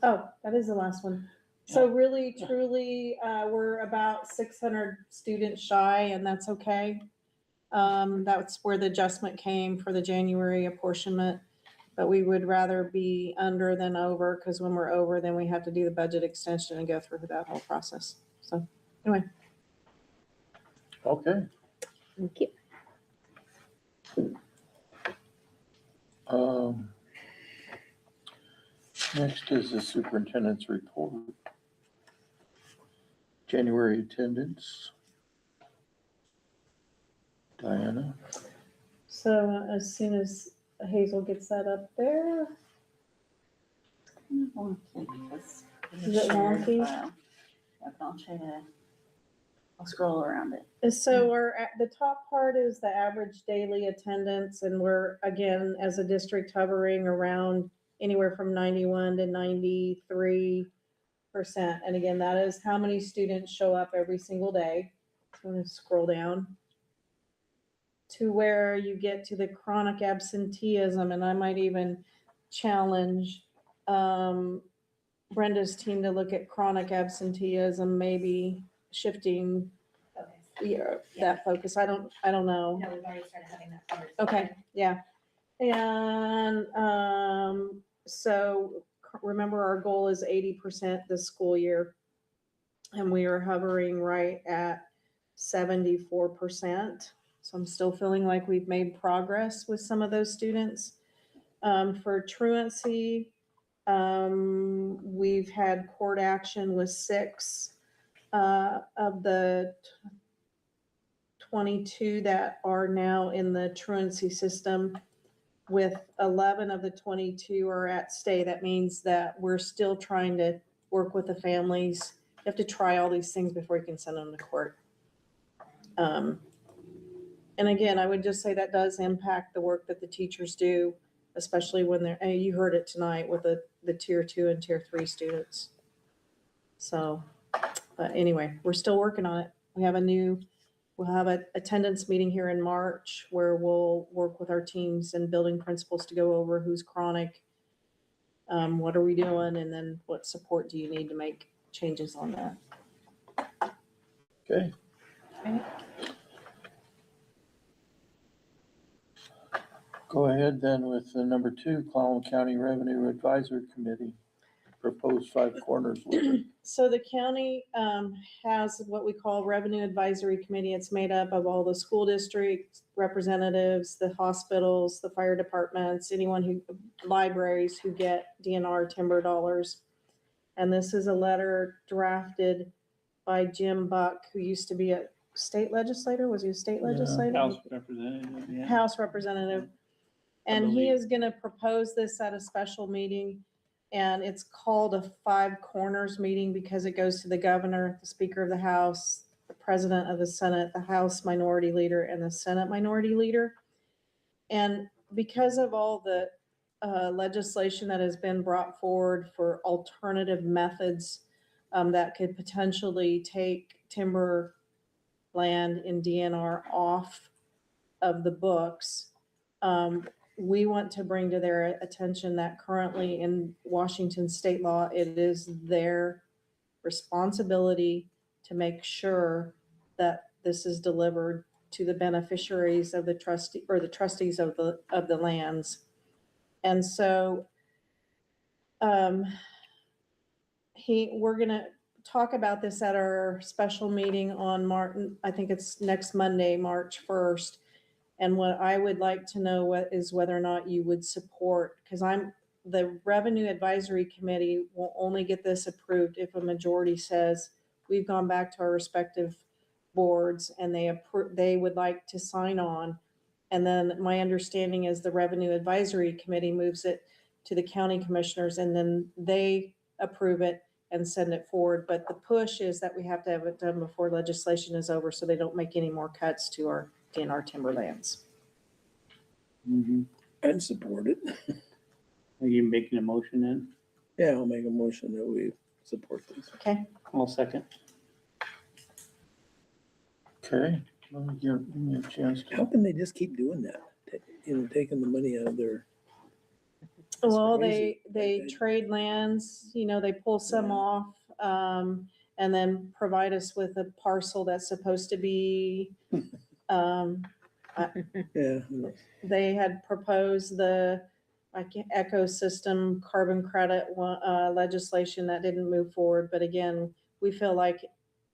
S7: Oh, that is the last one. So really, truly, we're about 600 students shy, and that's okay. That's where the adjustment came for the January apportionment. But we would rather be under than over, because when we're over, then we have to do the budget extension and go through that whole process. So anyway.
S1: Okay.
S7: Thank you.
S1: Next is the superintendent's report. January attendance. Diana?
S7: So as soon as Hazel gets that up there. Is it wonky?
S16: I'll scroll around it.
S7: So we're at the top part is the average daily attendance, and we're again as a district hovering around anywhere from 91 to 93%. And again, that is how many students show up every single day. So I'm going to scroll down to where you get to the chronic absenteeism, and I might even challenge Brenda's team to look at chronic absenteeism, maybe shifting that focus. I don't know.
S2: No, we've already started having that conversation.
S7: Okay, yeah. And so remember, our goal is 80% this school year, and we are hovering right at 74%. So I'm still feeling like we've made progress with some of those students. For truancy, We've had court action with 6 of the 22 that are now in the truancy system. With 11 of the 22 are at stay. That means that we're still trying to work with the families. You have to try all these things before you can send them to court. And again, I would just say that does impact the work that the teachers do, especially when they're, and you heard it tonight with the tier 2 and tier 3 students. So, but anyway, we're still working on it. We'll have an attendance meeting here in March where we'll work with our teams and building principals to go over who's chronic, what are we doing, and then what support do you need to make changes on that.
S1: Okay. Go ahead then with number 2, Clallam County Revenue Advisory Committee, proposed 5 corners.
S7: So the county has what we call Revenue Advisory Committee. It's made up of all the school district representatives, the hospitals, the fire departments, libraries who get DNR timber dollars. And this is a letter drafted by Jim Buck, who used to be a state legislator. Was he a state legislator?
S3: House representative, yeah.
S7: House representative. And he is going to propose this at a special meeting. And it's called a 5 corners meeting because it goes to the governor, the speaker of the House, the president of the Senate, the House minority leader, and the Senate minority leader. And because of all the legislation that has been brought forward for alternative methods that could potentially take timber land in DNR off of the books, we want to bring to their attention that currently in Washington state law, it is their responsibility to make sure that this is delivered to the beneficiaries of the trustee or the trustees of the lands. And so we're gonna talk about this at our special meeting on I think it's next Monday, March 1st. And what I would like to know is whether or not you would support, because the Revenue Advisory Committee will only get this approved if a majority says we've gone back to our respective boards and they would like to sign on. And then my understanding is the Revenue Advisory Committee moves it to the county commissioners and then they approve it and send it forward. But the push is that we have to have it done before legislation is over so they don't make any more cuts to our DNR timberlands.
S3: I'd support it.
S17: Are you making a motion then?
S3: Yeah, I'll make a motion that we support this.
S7: Okay.
S17: I'll second.
S1: Okay, let me give me a chance
S3: How
S1: to.
S3: can they just keep doing that? Taking the money out of their.
S7: Well,
S3: crazy.
S7: they trade lands, they pull some off, and then provide us with a parcel that's supposed to be,
S3: Yeah.
S7: they had proposed the ecosystem carbon credit legislation that didn't move forward. But again, we feel like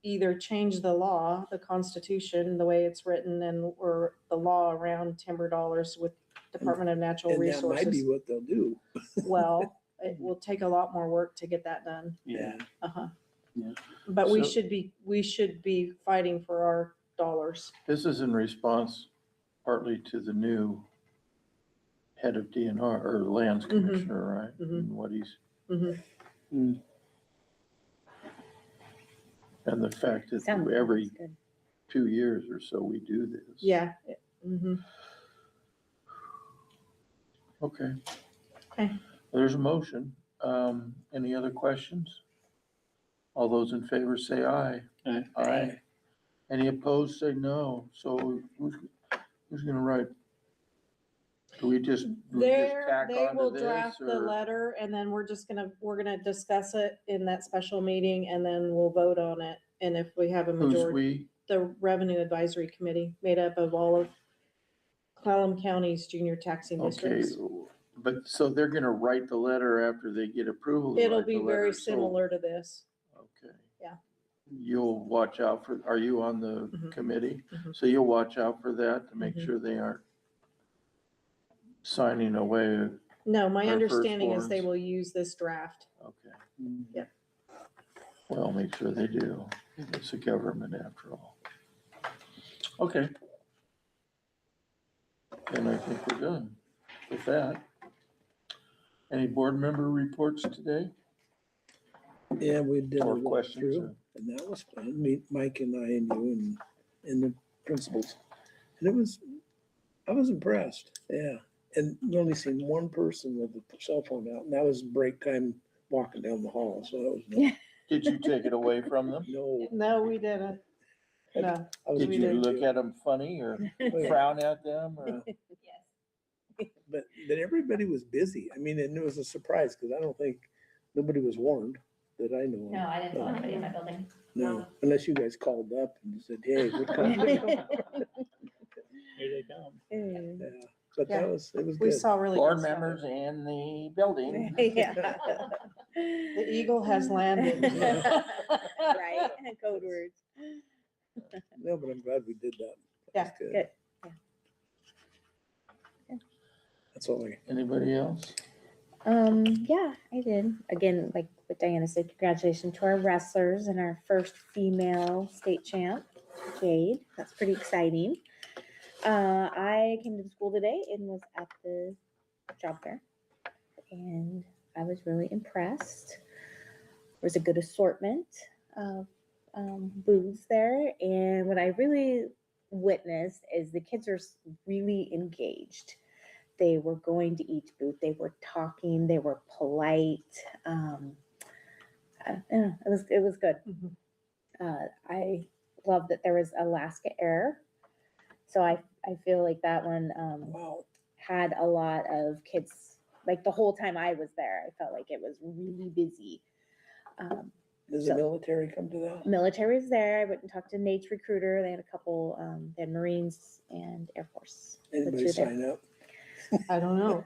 S7: either change the law, the Constitution, the way it's written, or the law around timber dollars with Department of Natural
S3: And that
S7: Resources.
S3: might be what they'll do.
S7: Well, it will take a lot more work to get that done.
S17: Yeah.
S7: Uh-huh.
S17: Yeah.
S7: But we
S1: So-
S7: should be fighting for our dollars.
S1: This is in response partly to the new head of DNR or lands commissioner, right?
S7: Mhm.
S1: And what he's,
S7: Mm-hmm.
S1: and the fact that
S2: Sounds
S1: every
S2: good.
S1: 2 years or so we do this.
S7: Yeah. Mm-hmm.
S1: Okay.
S7: Okay.
S1: There's a motion. Any other questions? All those in favor say aye.
S17: Aye.
S1: Aye. Any opposed, say no. So who's gonna write? Do we just tack
S7: They will
S1: onto this
S7: draft the
S1: or?
S7: letter and then we're gonna discuss it in that special meeting and then we'll vote on it. And if we have a
S1: Who's
S7: majority,
S1: we?
S7: the Revenue Advisory Committee made up of all of Clallam County's junior taxing
S1: Okay,
S7: districts.
S1: but so they're gonna write the letter after they get approval? to
S7: It'll
S1: write
S7: be
S1: the
S7: very
S1: letter, so-
S7: similar to this.
S1: Okay.
S7: Yeah.
S1: You'll watch out for, are you on the
S7: Mhm.
S1: committee?
S7: Mhm.
S1: So you'll watch out for that to make
S7: Mhm.
S1: sure they aren't signing away
S7: No, my
S1: Our
S7: understanding is they
S1: firstborns.
S7: will use this draft.
S1: Okay.
S7: Yep.
S1: Well, make sure they do. It's a government after all. Okay. And I think we're done with that. Any board member reports today?
S3: Yeah, we did a
S1: Or questions,
S3: walkthrough, and that was fun. Meet Mike and I and you and the principals. And I was impressed, yeah. And you only seen one person with a cell phone out, and that was break time walking down the hall, so that was.
S1: Did you take it away from them?
S3: No.
S7: No, we didn't. No.
S1: Did
S7: we
S1: you
S7: didn't.
S1: look at them funny or frown at them or?
S3: But everybody was busy. I mean, and it was a surprise, because I don't think, nobody was warned that I know of.
S5: No, I didn't tell anybody in my building.
S3: No, unless you guys called up and said, hey, what kind of.
S17: Here they come.
S3: Yeah, but
S7: Yeah.
S3: it was
S7: We
S3: good.
S7: saw really.
S1: Board
S7: good stuff.
S1: members in the building.
S7: Yeah. The eagle has landed.
S9: Right, code words.
S3: No, but I'm glad we did that.
S7: Yeah,
S9: good.
S3: That's all I.
S1: Anybody else?
S9: Yeah, I did. Again, like what Diana said, congratulations to our wrestlers and our first female state champ, Jade. That's pretty exciting. I came to the school today and was at the job fair, and I was really impressed. There was a good assortment of booths there, and what I really witnessed is the kids are really engaged. They were going to each booth, they were talking, they were polite. It was good. I love that there was Alaska Air. So I feel like that one had a lot of kids, like the whole time I was there, I felt like it was really busy.
S3: Does the military come to that?
S9: Military's there. I went and talked to Nate's recruiter. They had a couple, they had Marines and Air Force. the
S3: Anybody
S9: two there.
S3: sign up?
S7: I don't know.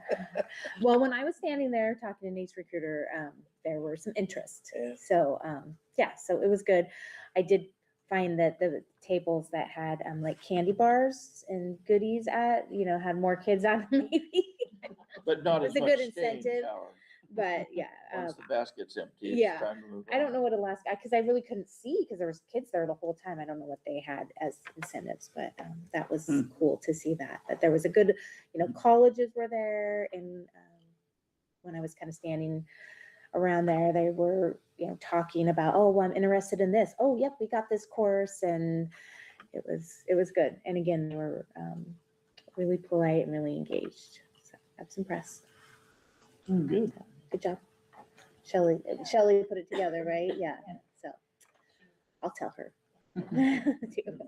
S9: Well, when I was standing there talking to Nate's recruiter, there were some interest.
S3: Yeah.
S9: So, yeah, so it was good. I did find that the tables that had like candy bars and goodies at, had more kids on maybe.
S1: But not
S9: It
S1: as
S9: was a
S1: much
S9: good
S1: staying
S9: incentive.
S1: power.
S9: But yeah,
S1: Once the basket's empty, it's
S9: yeah.
S1: time to move
S9: I don't
S1: on.
S9: know what Alaska, because I really couldn't see because there was kids there the whole time. I don't know what they had as incentives, but that was cool to see that. But there was a good, colleges were there, and when I was kind of standing around there, they were, talking about, oh, well, I'm interested in this. Oh, yep, we got this course, and it was good. And again, they were really polite and really engaged. So I was impressed.
S3: Good.
S9: Good job. Shelly put it together, right? Yeah. So I'll tell her. too.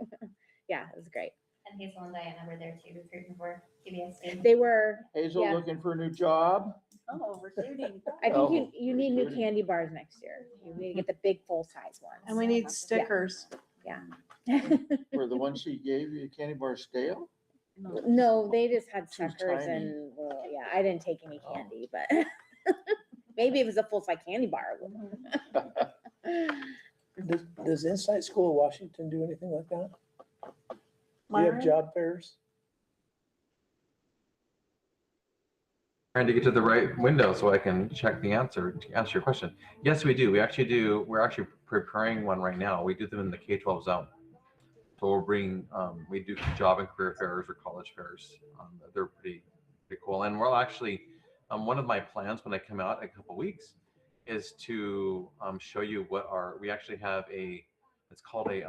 S9: Yeah, it was great.
S5: And Hazel and Diana were there too, recruiting for QVSD.
S9: They were.
S1: Hazel
S9: yeah.
S1: looking for a new job?
S9: Oh, we're shooting. I think you need new candy bars next year. You need to get the big full size ones.
S7: And we need stickers.
S9: Yeah.
S1: Were the ones she gave you, candy bar stale?
S9: No, they just had
S1: Too
S9: suckers
S1: tiny.
S9: and, well, yeah, I didn't take any candy, but maybe it was a full size candy bar.
S3: Does Insight School of Washington do anything like that? Do you
S7: Myron?
S3: have job fairs?
S15: Trying to get to the right window so I can check the answer to answer your question. Yes, we do. We actually do. We're actually preparing one right now. We do them in the K-12 zone. So we'll bring, we do job and career fairs or college fairs. They're pretty cool. And we'll actually, one of my plans when I come out in a couple weeks is to show you what we actually have it's called a,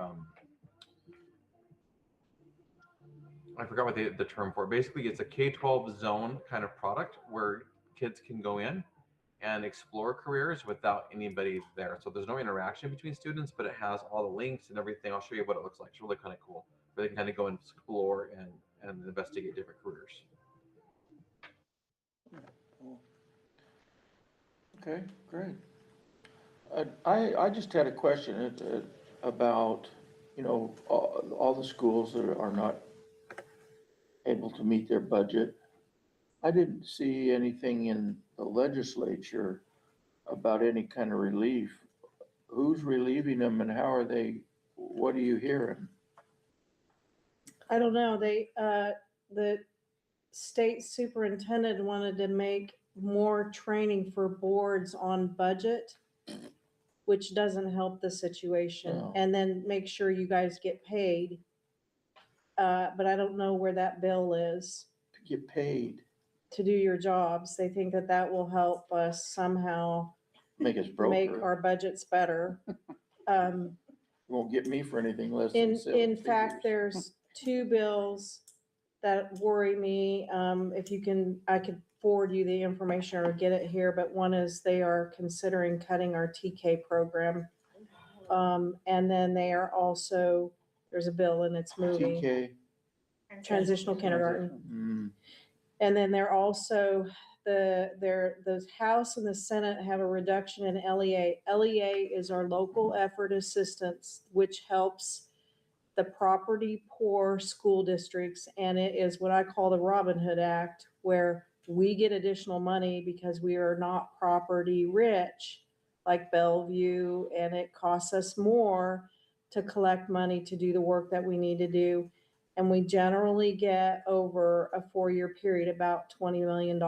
S15: I forgot what the term for it. Basically, it's a K-12 zone kind of product where kids can go in and explore careers without anybody there. So there's no interaction between students, but it has all the links and everything. I'll show you what it looks like. It's really kind of cool. Where they can kind of go and explore and investigate different careers.
S1: Okay, great. I just had a question about, all the schools that are not able to meet their budget. I didn't see anything in the legislature about any kind of relief. Who's relieving them and how are they, what are you hearing?
S7: I don't know. The state superintendent wanted to make more training for boards on budget, which doesn't help the situation.
S1: No.
S7: And then make sure you guys get paid. But I don't know where that bill is
S1: To get paid,
S7: to do your jobs. They think that that will help us somehow
S1: make us
S7: make
S1: broke.
S7: our budgets better.
S1: Won't get me for anything less than
S7: In
S1: seven
S7: fact,
S1: figures.
S7: there's two bills that worry me. If you can, I could forward you the information or get it here, but one is they are considering cutting our TK program. And then they are also, there's a bill and it's moving,
S1: TK.
S7: transitional kindergarten.
S1: Mm,
S7: And then they're also, the House and the Senate have a reduction in LEA. LEA is our local effort assistance, which helps the property poor school districts. And it is what I call the Robin Hood Act, where we get additional money because we are not property rich like Bellevue, and it costs us more to collect money to do the work that we need to do. And we generally get over a 4-year period about $20 million.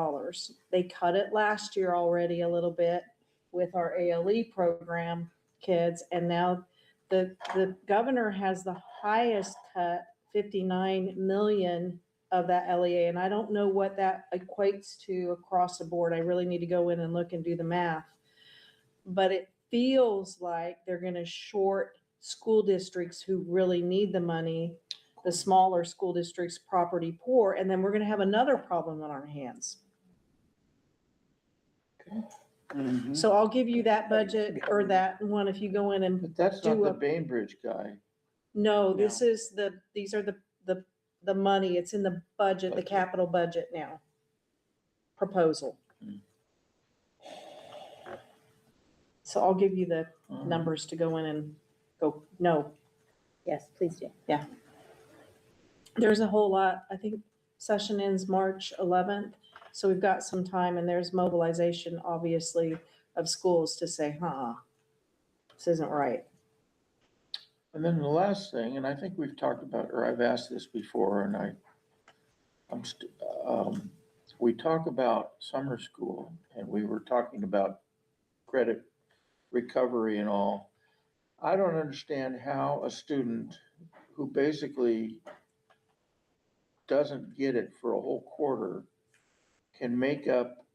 S7: They cut it last year already a little bit with our ALE program kids. And now the governor has the highest cut, 59 million of that LEA. And I don't know what that equates to across the board. I really need to go in and look and do the math. But it feels like they're gonna short school districts who really need the money, the smaller school districts, property poor, and then we're gonna have another problem on our hands.
S1: mhm.
S7: So I'll give you that budget or that one if you go in and
S1: But that's not
S7: do
S1: the
S7: a,
S1: Bainbridge guy.
S7: no, this is these are the money, it's in the budget, the capital budget now. Proposal.
S1: Hmm.
S7: So I'll give you the
S1: Uh-huh.
S7: numbers to go in and go, no,
S2: Yes, please do.
S7: there's a whole lot. I think session ends March 11th. So we've got some time and there's mobilization, obviously, of schools to say, this isn't right.
S1: And then the last thing, and I think we've talked about, or I've asked this before, and we talk about summer school, and we were talking about credit recovery and all. I don't understand how a student who basically doesn't get it for a whole quarter can make up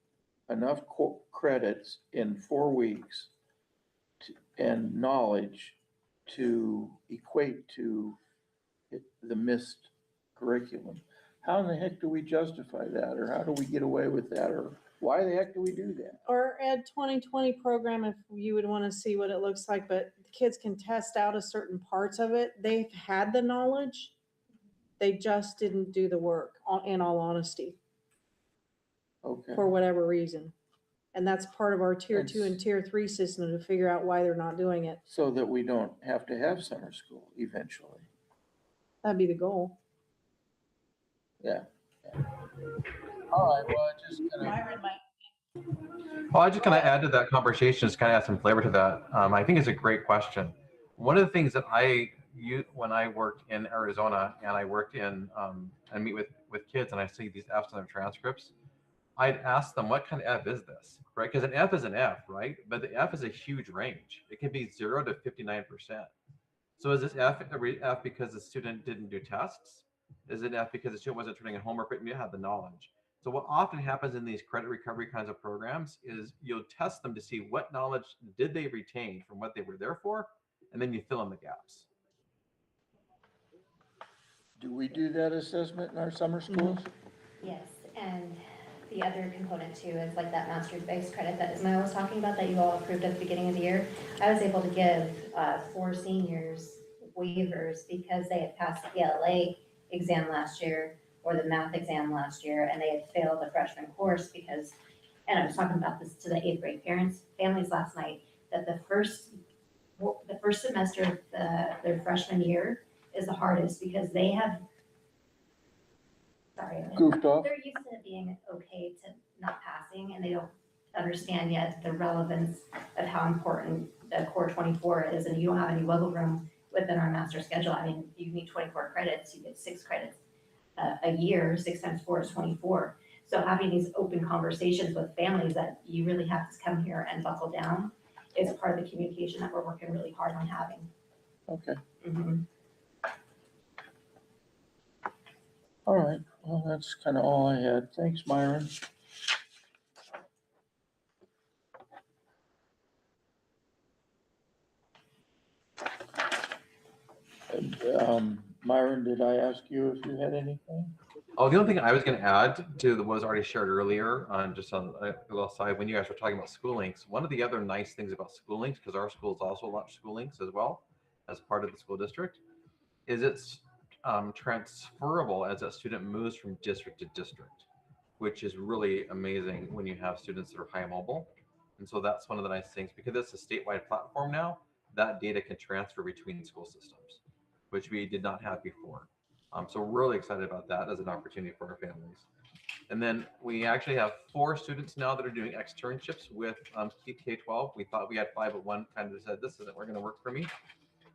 S1: enough credits in 4 weeks and knowledge to equate to the missed curriculum. How in the heck do we justify that, or how do we get away with that, or why the heck do we do that?
S7: Our Ed 2020 program, if you would want to see what it looks like, but the kids can test out a certain parts of it. They've had the knowledge. They just didn't do the work, in all honesty,
S1: Okay.
S7: for whatever reason. And that's part of our tier 2
S1: That's-
S7: and tier 3 system to figure out why they're not doing it.
S1: So that we don't have to have summer school eventually.
S7: That'd be the goal.
S1: Yeah. All right, well, I just gonna.
S15: Well, I just kind of add to that conversation, just kind of add some flavor to that. I think it's a great question. One of the things that when I worked in Arizona and I worked in, I meet with kids and I see these Fs on their transcripts, I'd ask them, what kind of F is this, right? Because an F is an F, right? But the F is a huge range. It can be 0 to 59%. So is this F F because the student didn't do tests? Is it F because the student wasn't turning in homework, but you have the knowledge? So what often happens in these credit recovery kinds of programs is you'll test them to see what knowledge did they retain from what they were there for, and then you fill in the gaps.
S1: Do we do that assessment in our summer schools?
S2: Yes, and the other component too is like that master's-based credit that Ismail was talking about that you all approved at the beginning of the year. I was able to give 4 seniors waivers because they had passed the ELA exam last year or the math exam last year, and they had failed the freshman course because, and I was talking about this to the 8th grade families last night, that the first semester of their freshman year is the hardest because they have,
S1: Goofed off.
S2: they're used to it being okay to not passing, and they don't understand yet the relevance of how important the core 24 is, and you don't have any wiggle room within our master schedule. I mean, you need 24 credits, you get 6 credits a year, 6 times 4 is 24. So having these open conversations with families that you really have to come here and buckle down is part of the communication that we're working really hard on having.
S1: Okay,
S2: Mhm.
S1: all right. Well, that's kind of all I had. Thanks, Myron. Myron, did I ask you if you had anything?
S15: Oh, the only thing I was going to add to the was already shared earlier on just on a little side when you guys were talking about school links. One of the other nice things about school links, because our school is also launched school links as well as part of the school district, is it's transferable as a student moves from district to district, which is really amazing when you have students that are high mobile. And so that's one of the nice things because it's a statewide platform now. That data can transfer between school systems, which we did not have before. So we're really excited about that as an opportunity for our families. And then we actually have 4 students now that are doing externships with K-12. We thought we had 5, but one kind of said, this isn't going to work for me.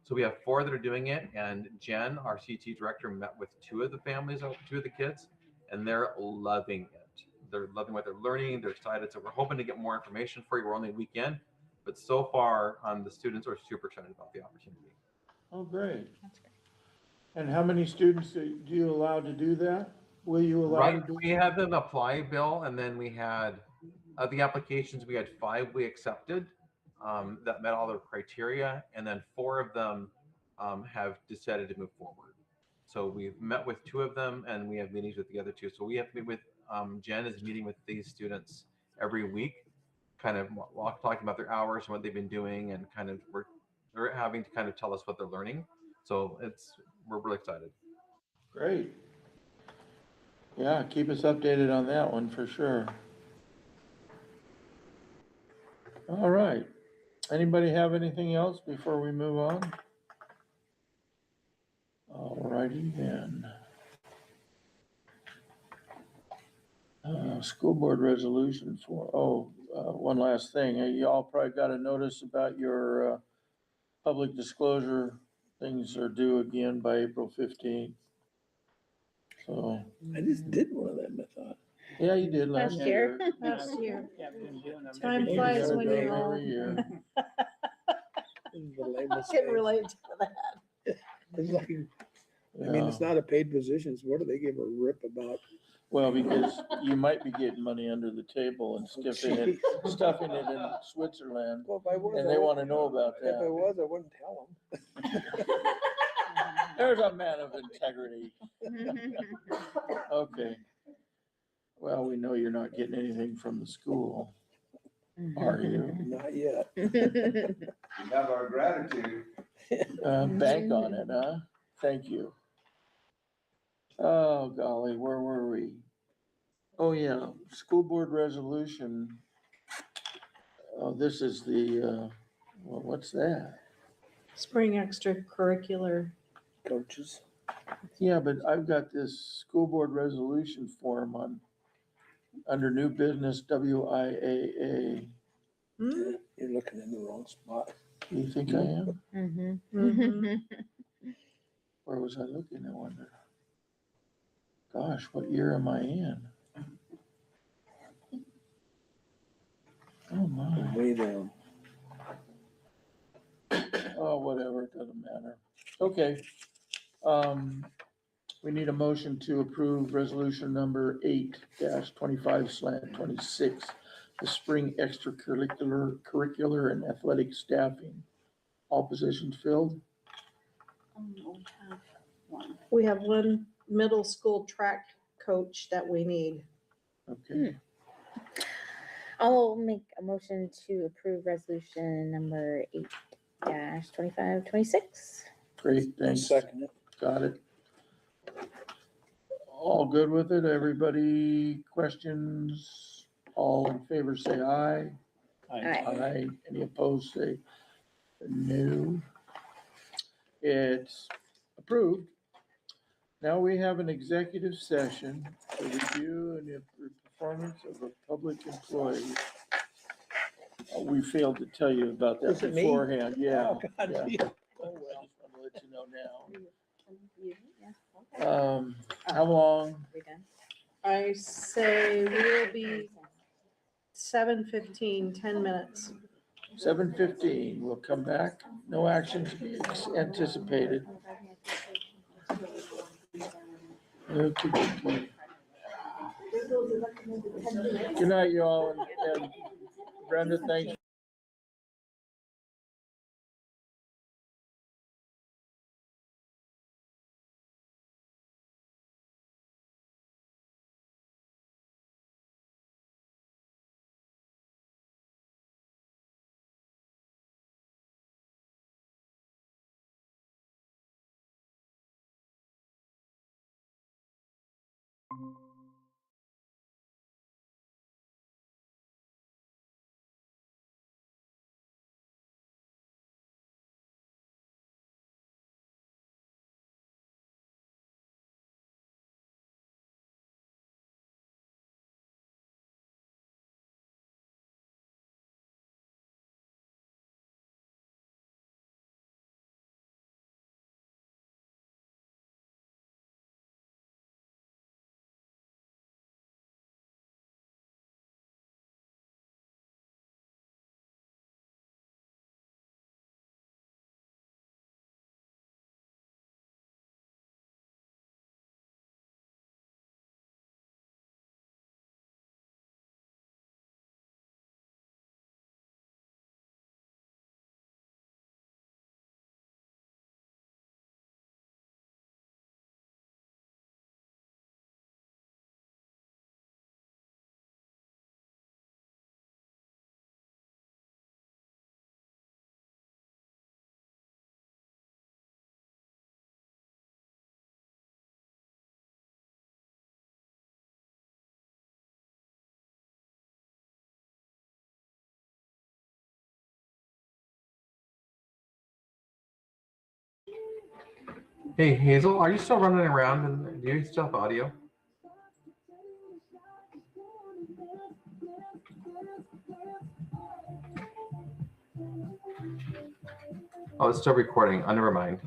S15: So we have 4 that are doing it. And Jen, our CT director, met with 2 of the families, 2 of the kids, and they're loving it. They're loving what they're learning. They're excited. So we're hoping to get more information for you. We're only a weekend, but so far the students are super excited about the opportunity.
S1: Oh, great. And how many students do you allow to do that? Will you allow
S15: Right,
S1: to do?
S15: we had them apply, Bill, and then we had the applications. We had 5 we accepted that met all their criteria, and then 4 of them have decided to move forward. So we've met with 2 of them, and we have meetings with the other 2. So we have to meet with Jen is meeting with these students every week, kind of talking about their hours and what they've been doing, and kind of they're having to kind of tell us what they're learning. So we're really excited.
S1: Great. Yeah, keep us updated on that one for sure. All right. Anybody have anything else before we move on? All righty then. School board resolution one last thing. Y'all probably got a notice about your public disclosure. Things are due again by April 15th. So.
S3: I just did one of them, I thought.
S1: Yeah, you did last year.
S7: Last year.
S17: Yeah, been doing them
S7: Time
S17: every year.
S7: flies when
S1: Every
S7: you're old.
S1: year.
S3: The lamest
S7: Can
S3: thing.
S7: relate to that.
S3: It's like, I mean, it's not a paid position, so what do they give a rip about?
S1: Well, because you might be getting money under the table and stuffing it in Switzerland,
S3: Well, if I was,
S1: and
S3: I
S1: they
S3: wouldn't-
S1: want to know about
S3: If I
S1: that.
S3: was, I wouldn't tell them.
S1: There's a man of integrity. Okay. Well, we know you're not getting anything from the school, are you?
S3: Not yet.
S8: You have our gratitude.
S1: Bank on it, huh? Thank you. Oh, golly, where were we? Oh, yeah, school board resolution. Oh, this is the, well, what's that?
S7: Spring extracurricular.
S3: Coaches.
S1: Yeah, but I've got this school board resolution form under new business WIAA.
S7: Hmm?
S3: You're looking in the wrong spot.
S1: You think I am?
S7: Mhm.
S1: Where was I looking, I wonder? Gosh, what year am I in? Oh, my.
S3: Way down.
S1: Oh, whatever, it doesn't matter. Okay. We need a motion to approve resolution number 8-25/26, the spring curricular and athletic staffing. All positions filled?
S16: We have one.
S7: We have one middle school track coach that we need.
S1: Okay.
S5: I'll make a motion to approve resolution number 8-25/26.
S1: Great, thanks.
S3: Second it.
S1: Got it. All good with it? Everybody, questions? All in favor, say aye. Aye. Any opposed, say no. It's approved. Now we have an executive session to review and the performance of a public employee. We failed to tell you about that
S3: Was it me?
S1: beforehand. Yeah.
S3: Oh, God,
S1: Yeah.
S3: yeah.
S1: Oh, well. I just want to let you know now. How long?
S7: I say we'll be 7:15, 10 minutes.
S1: 7:15, we'll come back. No action to be anticipated. Okay. Good night, y'all. And Brenda, thanks.
S15: Hey Hazel, are you still running around and do you still have audio? Oh, it's still recording. Oh, never mind.